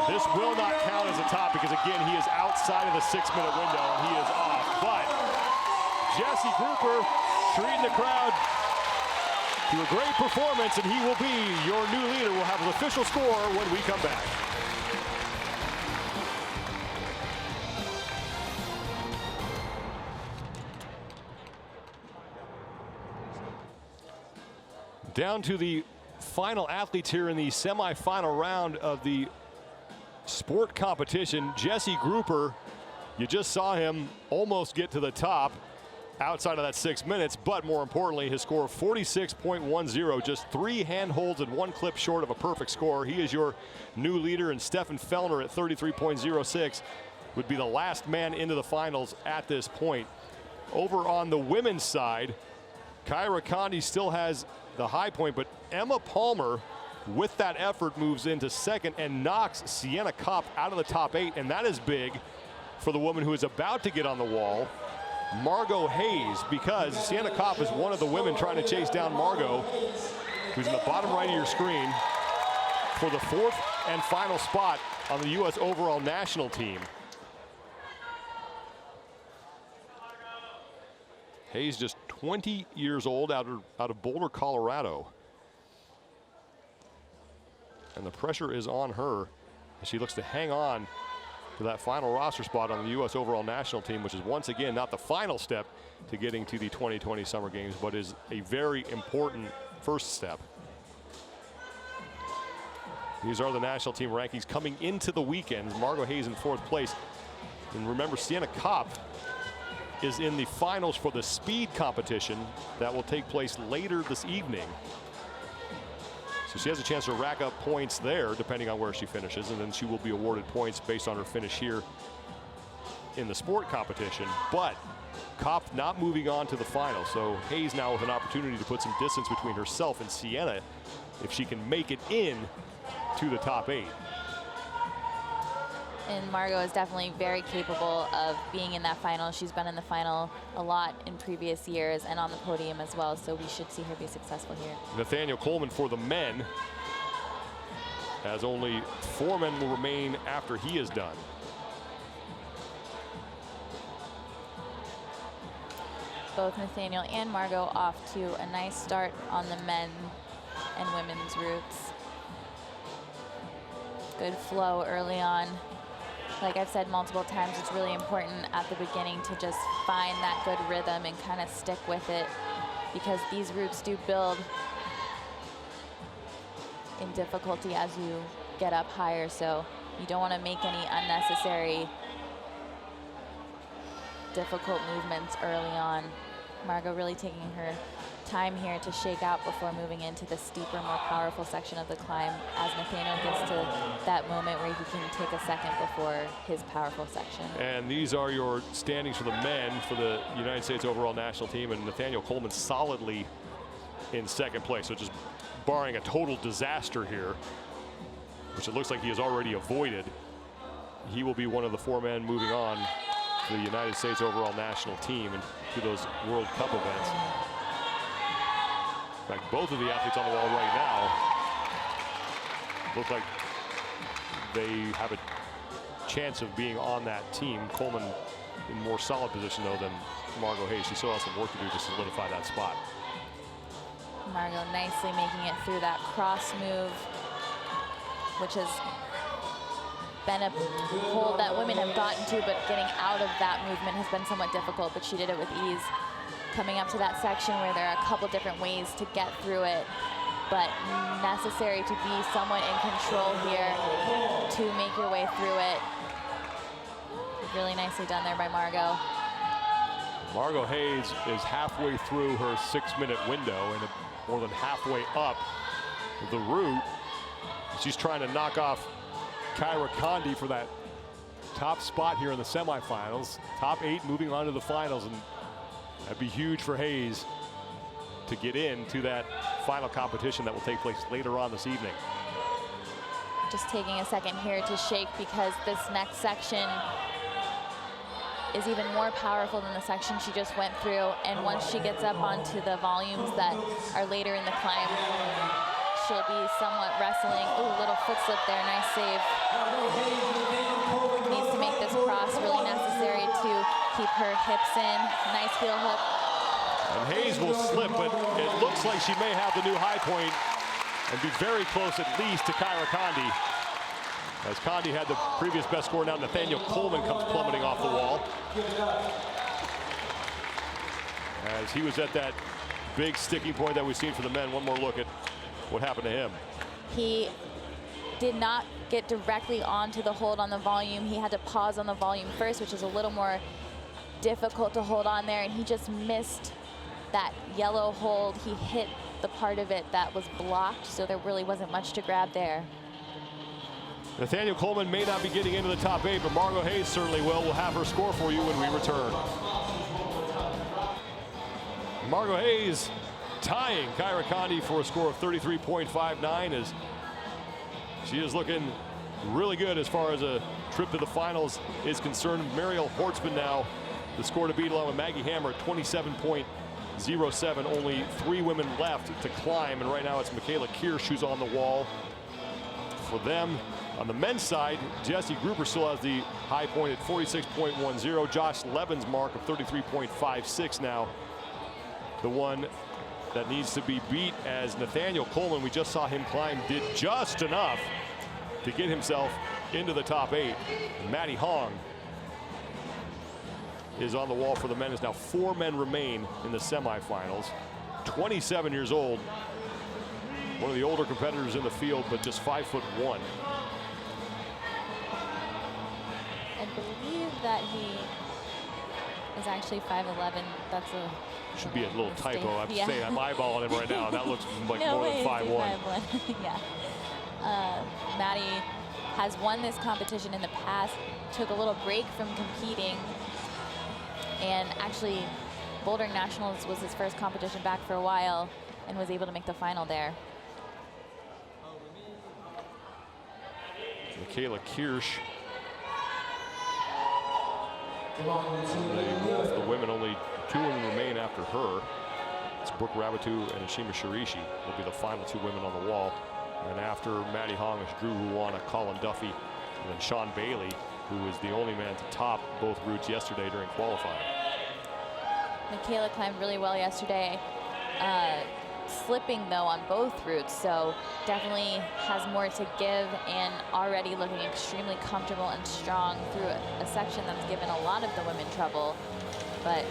This will not count as a top because, again, he is outside of the 6-minute window and he is off. But Jessie Gruber treating the crowd to a great performance, and he will be your new leader. We'll have an official score when we come back. Down to the final athletes here in the semifinal round of the sport competition. Jesse Grouper, you just saw him almost get to the top outside of that 6 minutes, but more importantly, his score of 46.10, just 3 handholds and 1 clip short of a perfect score. He is your new leader, and Stefan Fellner at 33.06 would be the last man into the finals at this point. Over on the women's side, Kyra Condi still has the high point, but Emma Palmer, with that effort, moves into second and knocks Sienna Kopp out of the top 8, and that is big for the woman who is about to get on the wall, Margot Hayes, because Sienna Kopp is one of the women trying to chase down Margot, who's in the bottom right of your screen, for the 4th and final spot on the U.S. overall national team. Hayes, just 20 years old, out of Boulder, Colorado. And the pressure is on her as she looks to hang on to that final roster spot on the U.S. overall national team, which is once again not the final step to getting to the 2020 Summer Games, but is a very important first step. These are the national team rankings coming into the weekend. Margot Hayes in 4th place. And remember, Sienna Kopp is in the finals for the speed competition that will take place later this evening. So she has a chance to rack up points there depending on where she finishes, and then she will be awarded points based on her finish here in the sport competition. But Kopp not moving on to the final, so Hayes now with an opportunity to put some distance between herself and Sienna if she can make it in to the top 8. And Margot is definitely very capable of being in that final. She's been in the final a lot in previous years and on the podium as well, so we should see her be successful here. Nathaniel Coleman for the men, as only 4 men will remain after he is done. Both Nathaniel and Margot off to a nice start on the men and women's routes. Good flow early on. Like I've said multiple times, it's really important at the beginning to just find that good rhythm and kind of stick with it, because these routes do build in difficulty as you get up higher, so you don't want to make any unnecessary difficult movements early on. Margot really taking her time here to shake out before moving into the steeper, more powerful section of the climb, as Nathaniel gets to that moment where he can take a second before his powerful section. And these are your standings for the men for the United States overall national team, and Nathaniel Coleman solidly in 2nd place, so just barring a total disaster here, which it looks like he has already avoided, he will be one of the 4 men moving on to the United States overall national team and to those World Cup events. In fact, both of the athletes on the wall right now look like they have a chance of being on that team. Coleman in more solid position, though, than Margot Hayes. She still has some work to do to solidify that spot. Margot nicely making it through that cross move, which has been a hold that women have gotten to, but getting out of that movement has been somewhat difficult, but she did it with ease. Coming up to that section where there are a couple different ways to get through it, but necessary to be somewhat in control here to make your way through it. Really nicely done there by Margot. Margot Hayes is halfway through her 6-minute window and more than halfway up the route. She's trying to knock off Kyra Condi for that top spot here in the semifinals. Top 8 moving on to the finals, and that'd be huge for Hayes to get into that final competition that will take place later on this evening. Just taking a second here to shake, because this next section is even more powerful than the section she just went through. And once she gets up onto the volumes that are later in the climb, she'll be somewhat wrestling. Ooh, little foot slip there, nice save. Needs to make this cross, really necessary to keep her hips in. Nice heel hook. And Hayes will slip, but it looks like she may have the new high point and be very close at least to Kyra Condi. As Condi had the previous best score, now Nathaniel Coleman comes plummeting off the wall. As he was at that big sticking point that we've seen for the men. One more look at what happened to him. He did not get directly onto the hold on the volume. He had to pause on the volume first, which is a little more difficult to hold on there, and he just missed that yellow hold. He hit the part of it that was blocked, so there really wasn't much to grab there. Nathaniel Coleman may not be getting into the top 8, but Margot Hayes certainly will. We'll have her score for you when we return. Margot Hayes tying Kyra Condi for a score of 33.59 as she is looking really good as far as a trip to the finals is concerned. Mariel Hortzman now the score to beat, along with Maggie Hammer at 27.07. Only 3 women left to climb, and right now it's Michaela Kirsch who's on the wall for them. On the men's side, Jesse Gruber still has the high point at 46.10. Josh Levin's mark of 33.56 now the one that needs to be beat, as Nathaniel Coleman, we just saw him climb, did just enough to get himself into the top 8. Maddie Hong is on the wall for the men, as now 4 men remain in the semifinals. 27 years old, one of the older competitors in the field, but just 5'1". I believe that he is actually 5'11". That's a should be a little mistake. typo. I'm Yeah. saying I'm eyeballing him right now. That looks like no more way than 5'1". Yeah. Maddie has won this competition in the past, took a little break from competing, and actually Bouldering Nationals was his first competition back for a while and was able to make the final there. Michaela Kirsch. The women, only 2 women remain after her. It's Brooke Rabatou and Ashima Shirishi will be the final 2 women on the wall. And after Maddie Hong is Drew Ruana, Colin Duffy, and then Sean Bailey, who was the only man to top both routes yesterday during qualifying. Michaela climbed really well yesterday, slipping though on both routes, so definitely has more to give, and already looking extremely comfortable and strong through a section that's given a lot of the women trouble, but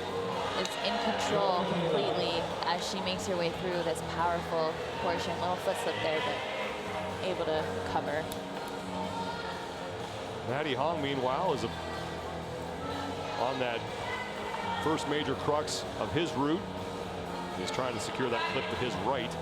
is in control completely as she makes her way through this powerful portion. Little foot slip there, but able to cover. Maddie Hong, meanwhile, is on that first major crux of his route. He's trying to secure that clip to his right.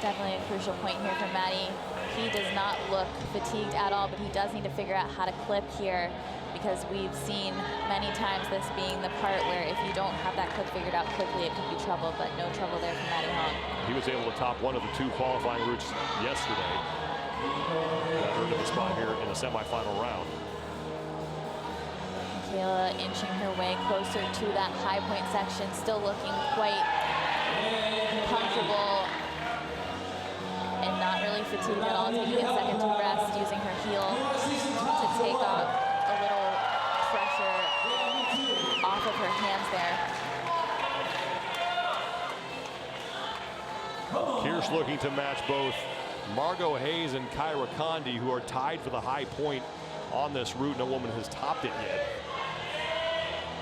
Definitely a crucial point here for Maddie. He does not look fatigued at all, but he does need to figure out how to clip here, because we've seen many times this being the part where if you don't have that clip figured out quickly, it could be trouble, but no trouble there for Maddie Hong. He was able to top one of the 2 qualifying routes yesterday. Got her to the spot here in the semifinal round. Michaela inching her way closer to that high point section, still looking quite comfortable and not really fatigued at all, taking a second to rest, using her heel to take off a little pressure off of her hands there. Kirsch looking to match both Margot Hayes and Kyra Condi, who are tied for the high point on this route. No woman has topped it yet.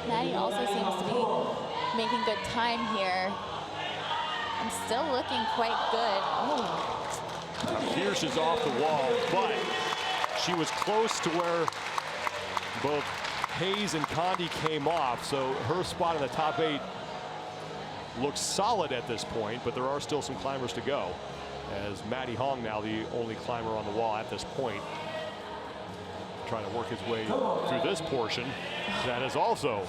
Maddie also seems to be making good time here and still looking quite good. Now Kirsch is off the wall, but she was close to where both Hayes and Condi came off, so her spot in the top 8 looks solid at this point, but there are still some climbers to go, as Maddie Hong, now the only climber on the wall at this point, trying to work his way through this portion that has also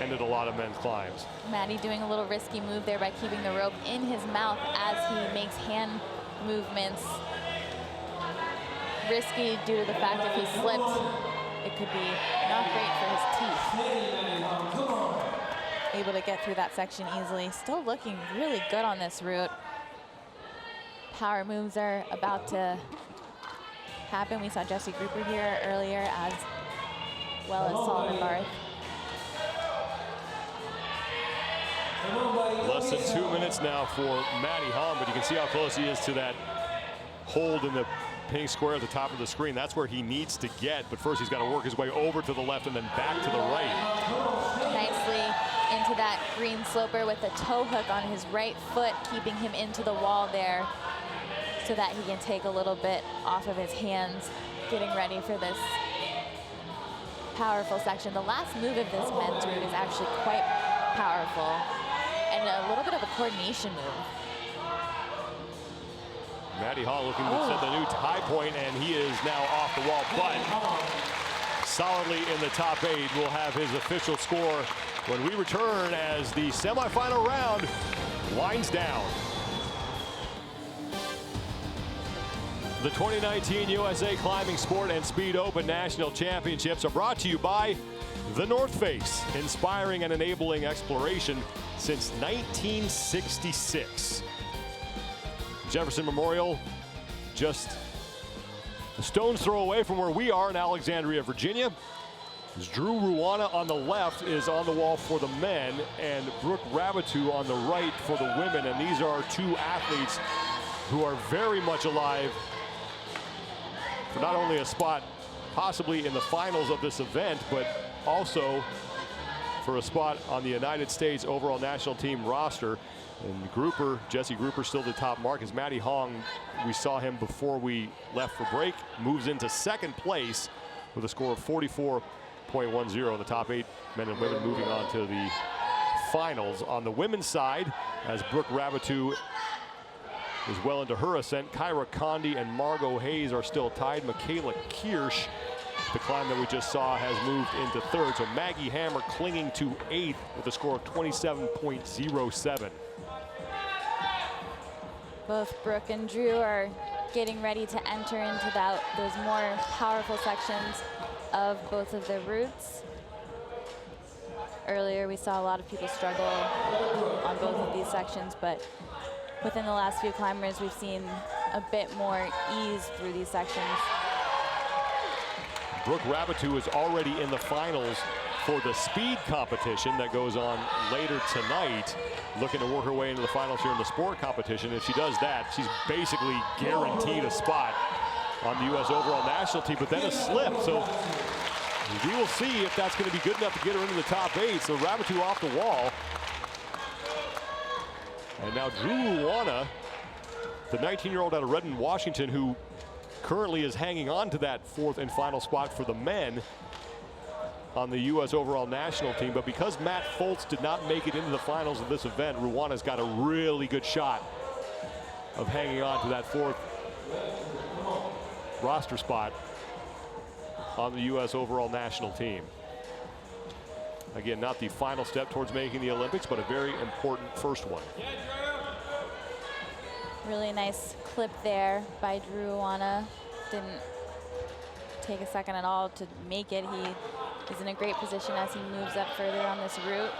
ended a lot of men's climbs. Maddie doing a little risky move there by keeping the rope in his mouth as he makes hand movements. Risky due to the fact if he slipped, it could be not great for his teeth. Able to get through that section easily. Still looking really good on this route. Power moves are about to happen. We saw Jesse Gruber here earlier, as well as Solomon Barth. Less than 2 minutes now for Maddie Hong, but you can see how close he is to that hold in the pink square at the top of the screen. That's where he needs to get, but first he's got to work his way over to the left and then back to the right. Nicely into that green sloper with a toe hook on his right foot, keeping him into the wall there so that he can take a little bit off of his hands, getting ready for this powerful section. The last move of this men's route is actually quite powerful and a little bit of a coordination move. Matty Hall looking to set the new high point, and he is now off the wall, but solidly in the top 8. We'll have his official score when we return as the semifinal round winds down. The 2019 USA Climbing Sport and Speed Open National Championships are brought to you by The North Face, inspiring and enabling exploration since 1966. Jefferson Memorial, just a stone's throw away from where we are in Alexandria, Virginia. As Drew Ruana on the left is on the wall for the men, and Brooke Rabatou on the right for the women. And these are two athletes who are very much alive for not only a spot possibly in the finals of this event, but also for a spot on the United States overall national team roster. And Grouper, Jesse Grouper, still the top mark. As Matty Hong, we saw him before we left for break, moves into second place with a score of 44.10 in the top 8 men and women, moving on to the finals. On the women's side, as Brooke Rabatou is well into her ascent, Kyra Condi and Margot Hayes are still tied. Michaela Kirsch, the climb that we just saw, has moved into third. So Maggie Hammer clinging to 8th with a score of 27.07. Both Brooke and Drew are getting ready to enter into those more powerful sections of both of their routes. Earlier we saw a lot of people struggle on both of these sections, but within the last few climbers we've seen a bit more ease through these sections. Brooke Rabatou is already in the finals for the speed competition that goes on later tonight, looking to work her way into the finals here in the sport competition. If she does that, she's basically guaranteed a spot on the U.S. overall national team, but then a slip. So we will see if that's going to be good enough to get her into the top 8. So Rabatou off the wall. And now Drew Ruana, the 19-year-old out of Redmond, Washington, who currently is hanging on to that 4th and final spot for the men on the U.S. overall national team. But because Matt Foltz did not make it into the finals of this event, Ruana's got a really good shot of hanging on to that 4th roster spot on the U.S. overall national team. Again, not the final step towards making the Olympics, but a very important first one. Really nice clip there by Drew Ruana. Didn't take a second at all to make it. He is in a great position as he moves up further on this route.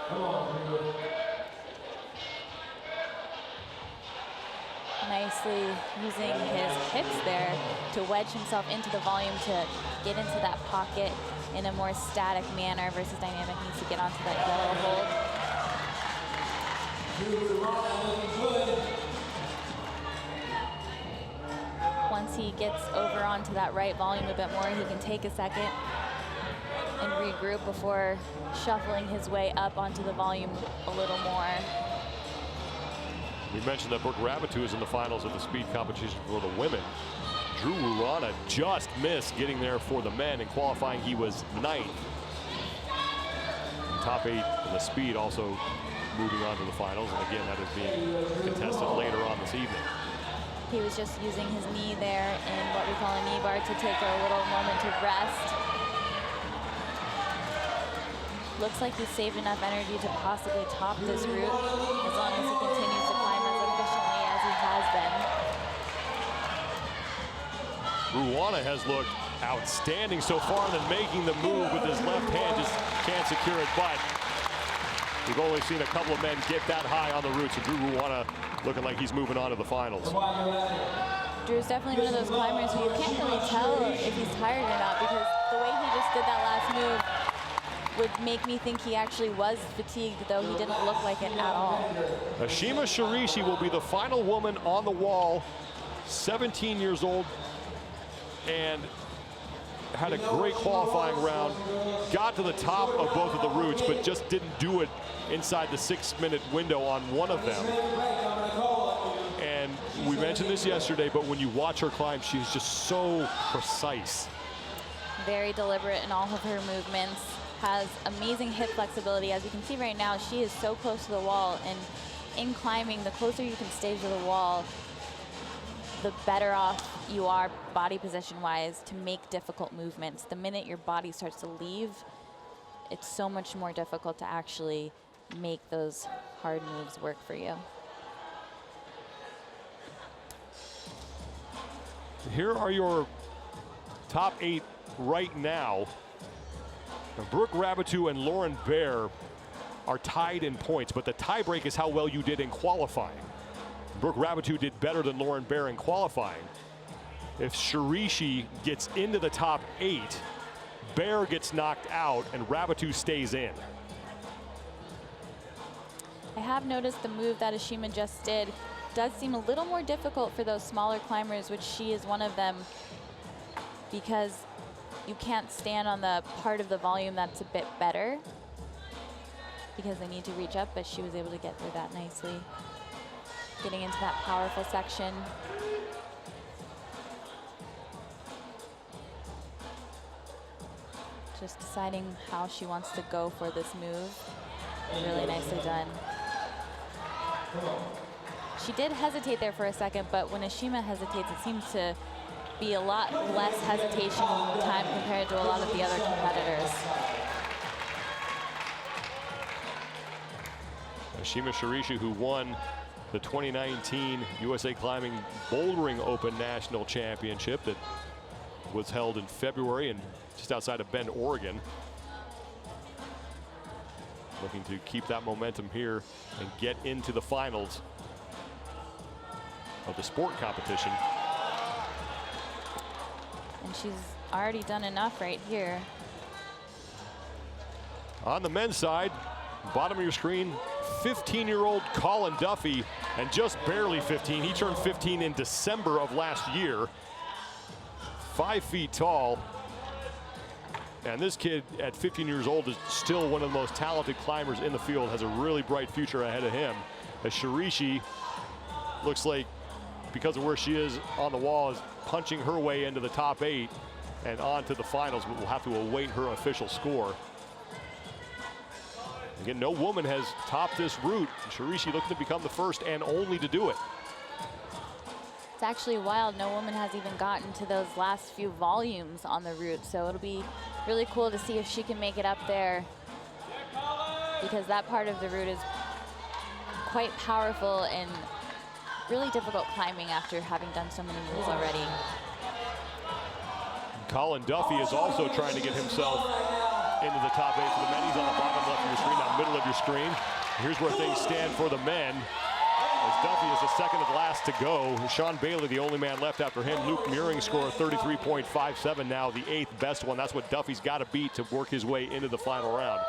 Nicely using his hips there to wedge himself into the volume to get into that pocket in a more static manner versus dynamic. Needs to get onto that yellow hold. Once he gets over onto that right volume a bit more, he can take a second and regroup before shuffling his way up onto the volume a little more. We mentioned that Brooke Rabatou is in the finals of the speed competition for the women. Drew Ruana just missed getting there for the men. In qualifying, he was 9th. Top 8 in the speed, also moving on to the finals. And again, that is being contested later on this evening. He was just using his knee there in what we call a knee bar to take a little moment of rest. Looks like he's saved enough energy to possibly top this route as long as he continues to climb as efficiently as he has been. Ruana has looked outstanding so far, and then making the move with his left hand, just can't secure it. But we've only seen a couple of men get that high on the route, so Drew Ruana looking like he's moving on to the finals. Drew's definitely one of those climbers who you can't really tell if he's tired or not, because the way he just did that last move would make me think he actually was fatigued, though he didn't look like it at all. Ashima Shirishi will be the final woman on the wall, 17 years old, and had a great qualifying round, got to the top of both of the routes, but just didn't do it inside the 6-minute window on one of them. And we mentioned this yesterday, but when you watch her climb, she's just so precise. Very deliberate in all of her movements, has amazing hip flexibility. As you can see right now, she is so close to the wall, and in climbing, the closer you can stay to the wall, the better off you are body position wise to make difficult movements. The minute your body starts to leave, it's so much more difficult to actually make those hard moves work for you. Here are your top 8 right now. Brooke Rabatou and Lauren Baer are tied in points, but the tiebreak is how well you did in qualifying. Brooke Rabatou did better than Lauren Baer in qualifying. If Shirishi gets into the top 8, Baer gets knocked out and Rabatou stays in. I have noticed the move that Ashima just did does seem a little more difficult for those smaller climbers, which she is one of them, because you can't stand on the part of the volume that's a bit better because they need to reach up, but she was able to get through that nicely. Getting into that powerful section. Just deciding how she wants to go for this move. Really nicely done. She did hesitate there for a second, but when Ashima hesitates, it seems to be a lot less hesitation time compared to a lot of the other competitors. Ashima Shirishi, who won the 2019 USA Climbing Bouldering Open National Championship that was held in February and just outside of Bend, Oregon. Looking to keep that momentum here and get into the finals of the sport competition. And she's already done enough right here. On the men's side, bottom of your screen, 15-year-old Colin Duffy, and just barely 15. He turned 15 in December of last year. 5 feet tall. And this kid at 15 years old is still one of the most talented climbers in the field, has a really bright future ahead of him. As Shirishi looks like, because of where she is on the wall, is punching her way into the top 8 and on to the finals. We'll have to await her official score. Again, no woman has topped this route. Shirishi looking to become the first and only to do it. It's actually wild. No woman has even gotten to those last few volumes on the route. So it'll be really cool to see if she can make it up there, because that part of the route is quite powerful and really difficult climbing after having done so many moves already. Colin Duffy is also trying to get himself into the top 8 for the men. He's on the bottom left of your screen, now middle of your screen. Here's where things stand for the men, as Duffy is the second of last to go. Sean Bailey, the only man left after him. Luke Muring's score 33.57, now the 8th best one. That's what Duffy's got to beat to work his way into the final round.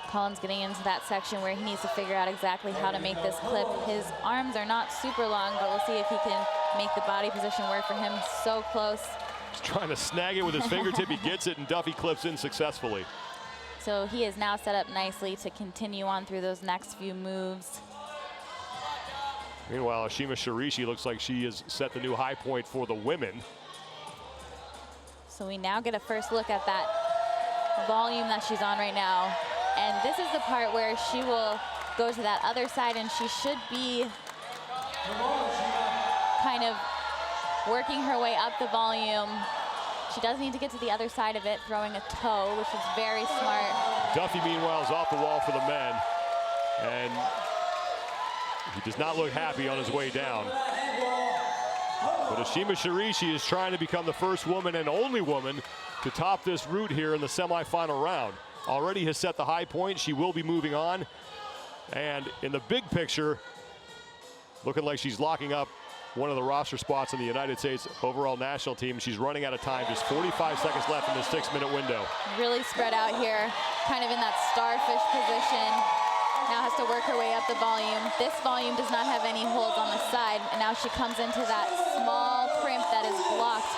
Colin's getting into that section where he needs to figure out exactly how to make this clip. His arms are not super long, but we'll see if he can make the body position work for him. So close. He's trying to snag it with his fingertip. He gets it, and Duffy clips in successfully. So he is now set up nicely to continue on through those next few moves. Meanwhile, Ashima Shirishi looks like she has set the new high point for the women. So we now get a first look at that volume that she's on right now. And this is the part where she will go to that other side, and she should be kind of working her way up the volume. She does need to get to the other side of it, throwing a toe, which is very smart. Duffy, meanwhile, is off the wall for the men. And he does not look happy on his way down. But Ashima Shirishi is trying to become the first woman and only woman to top this route here in the semifinal round. Already has set the high point. She will be moving on. And in the big picture, looking like she's locking up one of the roster spots in the United States overall national team. She's running out of time. Just 45 seconds left in this 6-minute window. Really spread out here, kind of in that starfish position. Now has to work her way up the volume. This volume does not have any holds on the side, and now she comes into that small crimp that is blocked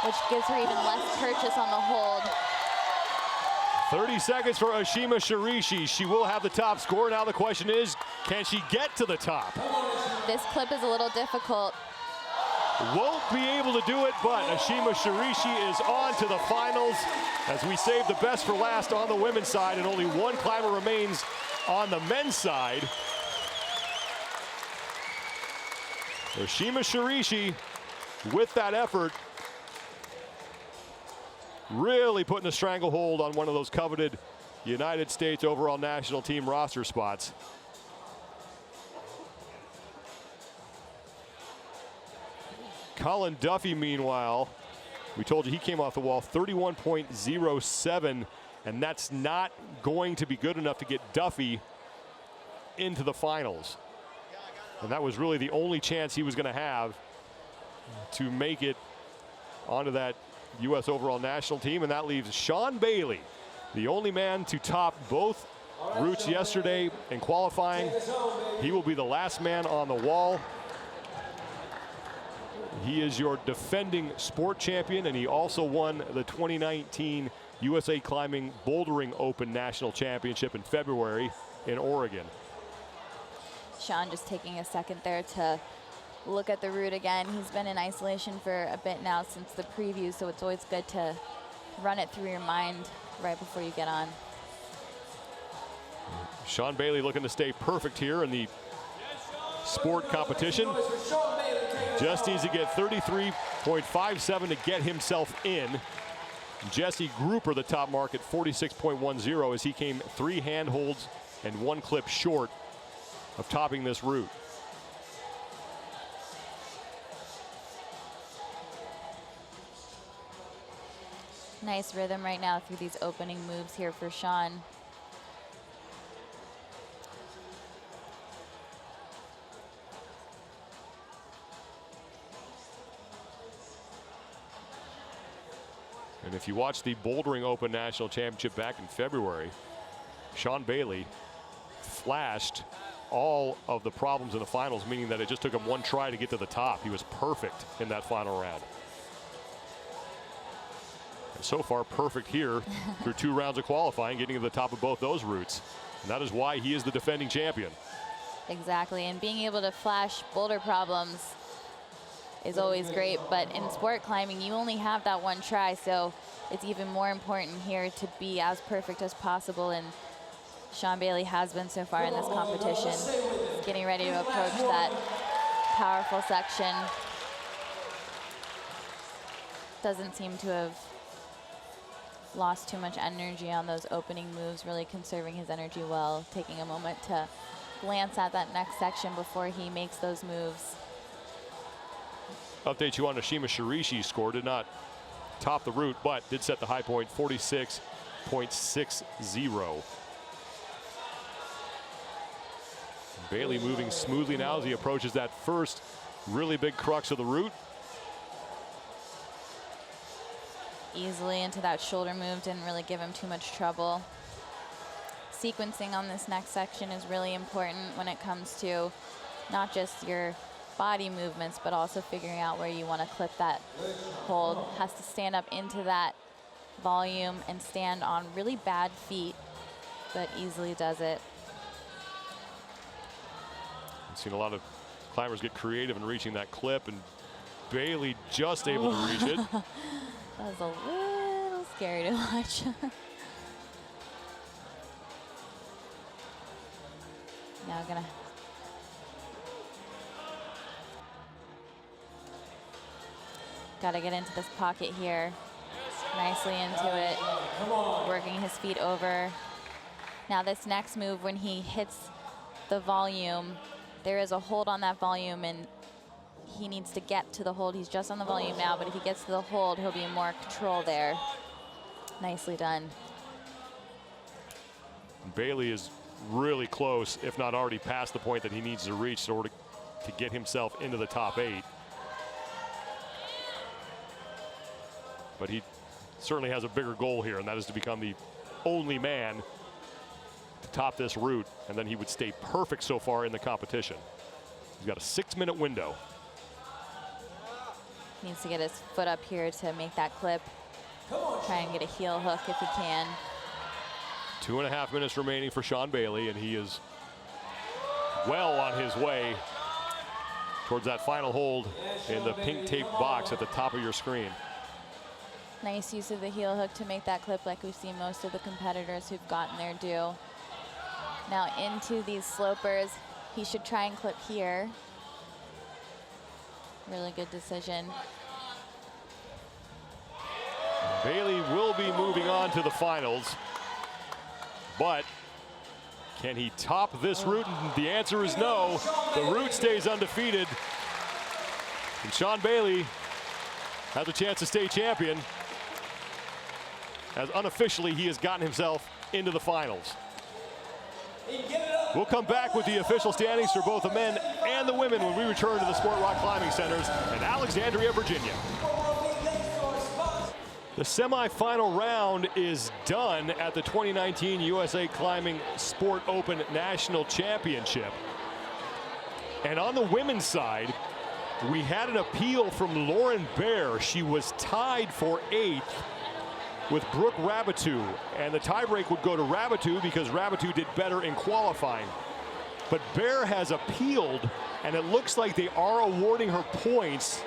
which gives her even less purchase on the hold. 30 seconds for Ashima Shirishi. She will have the top score. Now the question is, can she get to the top? This clip is a little difficult. Won't be able to do it, but Ashima Shirishi is on to the finals as we save the best for last on the women's side, and only one climber remains on the men's side. Ashima Shirishi, with that effort, really putting a stranglehold on one of those coveted United States overall national team roster spots. Colin Duffy, meanwhile, we told you he came off the wall 31.07, and that's not going to be good enough to get Duffy into the finals. And that was really the only chance he was going to have to make it onto that U.S. overall national team, and that leaves Sean Bailey, the only man to top both routes yesterday in qualifying. He will be the last man on the wall. He is your defending sport champion, and he also won the 2019 USA Climbing Bouldering Open National Championship in February in Oregon. Sean just taking a second there to look at the route again. He's been in isolation for a bit now since the preview, so it's always good to run it through your mind right before you get on. Sean Bailey looking to stay perfect here in the sport competition. Just needs to get 33.57 to get himself in. Jesse Grouper, the top mark at 46.10, as he came 3 handholds and 1 clip short of topping this route. Nice rhythm right now through these opening moves here for Sean. And if you watch the Bouldering Open National Championship back in February, Sean Bailey flashed all of the problems in the finals, meaning that it just took him 1 try to get to the top. He was perfect in that final round. And so far, perfect here through 2 rounds of qualifying, getting to the top of both those routes. And that is why he is the defending champion. Exactly, and being able to flash boulder problems is always great, but in sport climbing, you only have that 1 try, so it's even more important here to be as perfect as possible, and Sean Bailey has been so far in this competition. Getting ready to approach that powerful section. Doesn't seem to have lost too much energy on those opening moves, really conserving his energy well, taking a moment to glance at that next section before he makes those moves. Update you on Ashima Shirishi's score. Did not top the route, but did set the high point, 46.60. Bailey moving smoothly now as he approaches that first really big crux of the route. Easily into that shoulder move, didn't really give him too much trouble. Sequencing on this next section is really important when it comes to not just your body movements, but also figuring out where you want to clip that hold. Has to stand up into that volume and stand on really bad feet, but easily does it. I've seen a lot of climbers get creative in reaching that clip, and Bailey just able to reach it. That was a little scary to watch. Now gonna gotta get into this pocket here. Nicely into it, working his feet over. Now this next move, when he hits the volume, there is a hold on that volume, and he needs to get to the hold. He's just on the volume now, but if he gets to the hold, he'll be in more control there. Nicely done. Bailey is really close, if not already past the point that he needs to reach in order to get himself into the top 8. But he certainly has a bigger goal here, and that is to become the only man to top this route, and then he would stay perfect so far in the competition. He's got a 6-minute window. Needs to get his foot up here to make that clip. Try and get a heel hook if he can. 2.5 minutes remaining for Sean Bailey, and he is well on his way towards that final hold in the pink tape box at the top of your screen. Nice use of the heel hook to make that clip like we've seen most of the competitors who've gotten there do. Now into these slopers. He should try and clip here. Really good decision. Bailey will be moving on to the finals, but can he top this route? And the answer is no. The route stays undefeated, and Sean Bailey has a chance to stay champion, as unofficially he has gotten himself into the finals. We'll come back with the official standings for both the men and the women when we return to the Sport Rock Climbing Centers in Alexandria, Virginia. The semifinal round is done at the 2019 USA Climbing Sport Open National Championship. And on the women's side, we had an appeal from Lauren Baer. She was tied for 8th with Brooke Rabatou, and the tiebreak would go to Rabatou because Rabatou did better in qualifying. But Baer has appealed, and it looks like they are awarding her points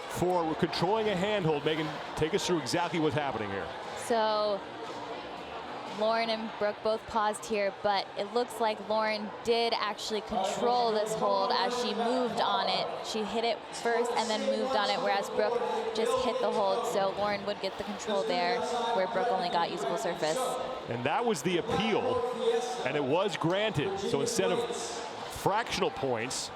for controlling a handhold. Megan, take us through exactly what's happening here. So Lauren and Brooke both paused here, but it looks like Lauren did actually control this hold as she moved on it. She hit it first and then moved on it, whereas Brooke just hit the hold. So Lauren would get the control there, where Brooke only got usable surface. And that was the appeal, and it was granted. So instead of fractional points,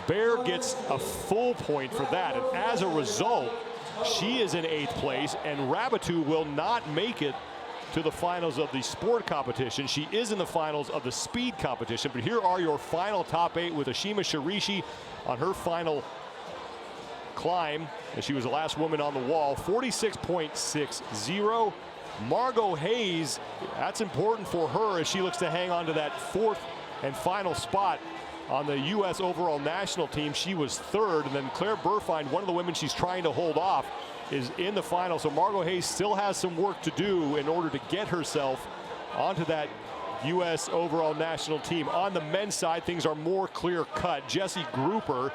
Baer gets a full point for that. And as a result, she is in 8th place, and Rabatou will not make it to the finals of the sport competition. She is in the finals of the speed competition. But here are your final top 8 with Ashima Shirishi on her final climb, and she was the last woman on the wall. 46.60. Margot Hayes, that's important for her as she looks to hang on to that 4th and final spot on the U.S. overall national team. She was 3rd, and then Claire Burfine, one of the women she's trying to hold off, is in the final. So Margot Hayes still has some work to do in order to get herself onto that U.S. overall national team. On the men's side, things are more clear-cut. Jesse Grouper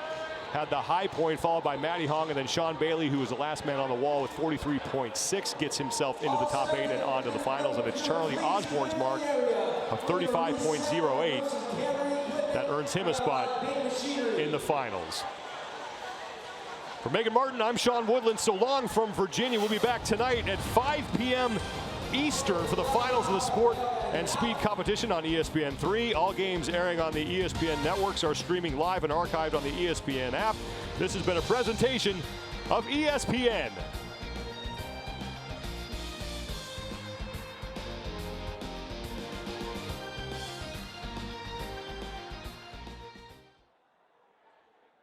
had the high point, followed by Matty Hong, and then Sean Bailey, who was the last man on the wall with 43.6, gets himself into the top 8 and onto the finals. And it's Charlie Osborne's mark of 35.08 that earns him a spot in the finals. For Megan Martin, I'm Sean Woodland. So long from Virginia. We'll be back tonight at 5 p.m. Eastern for the finals of the sport and speed competition on ESPN3. All games airing on the ESPN networks are streaming live and archived on the ESPN app. This has been a presentation of ESPN.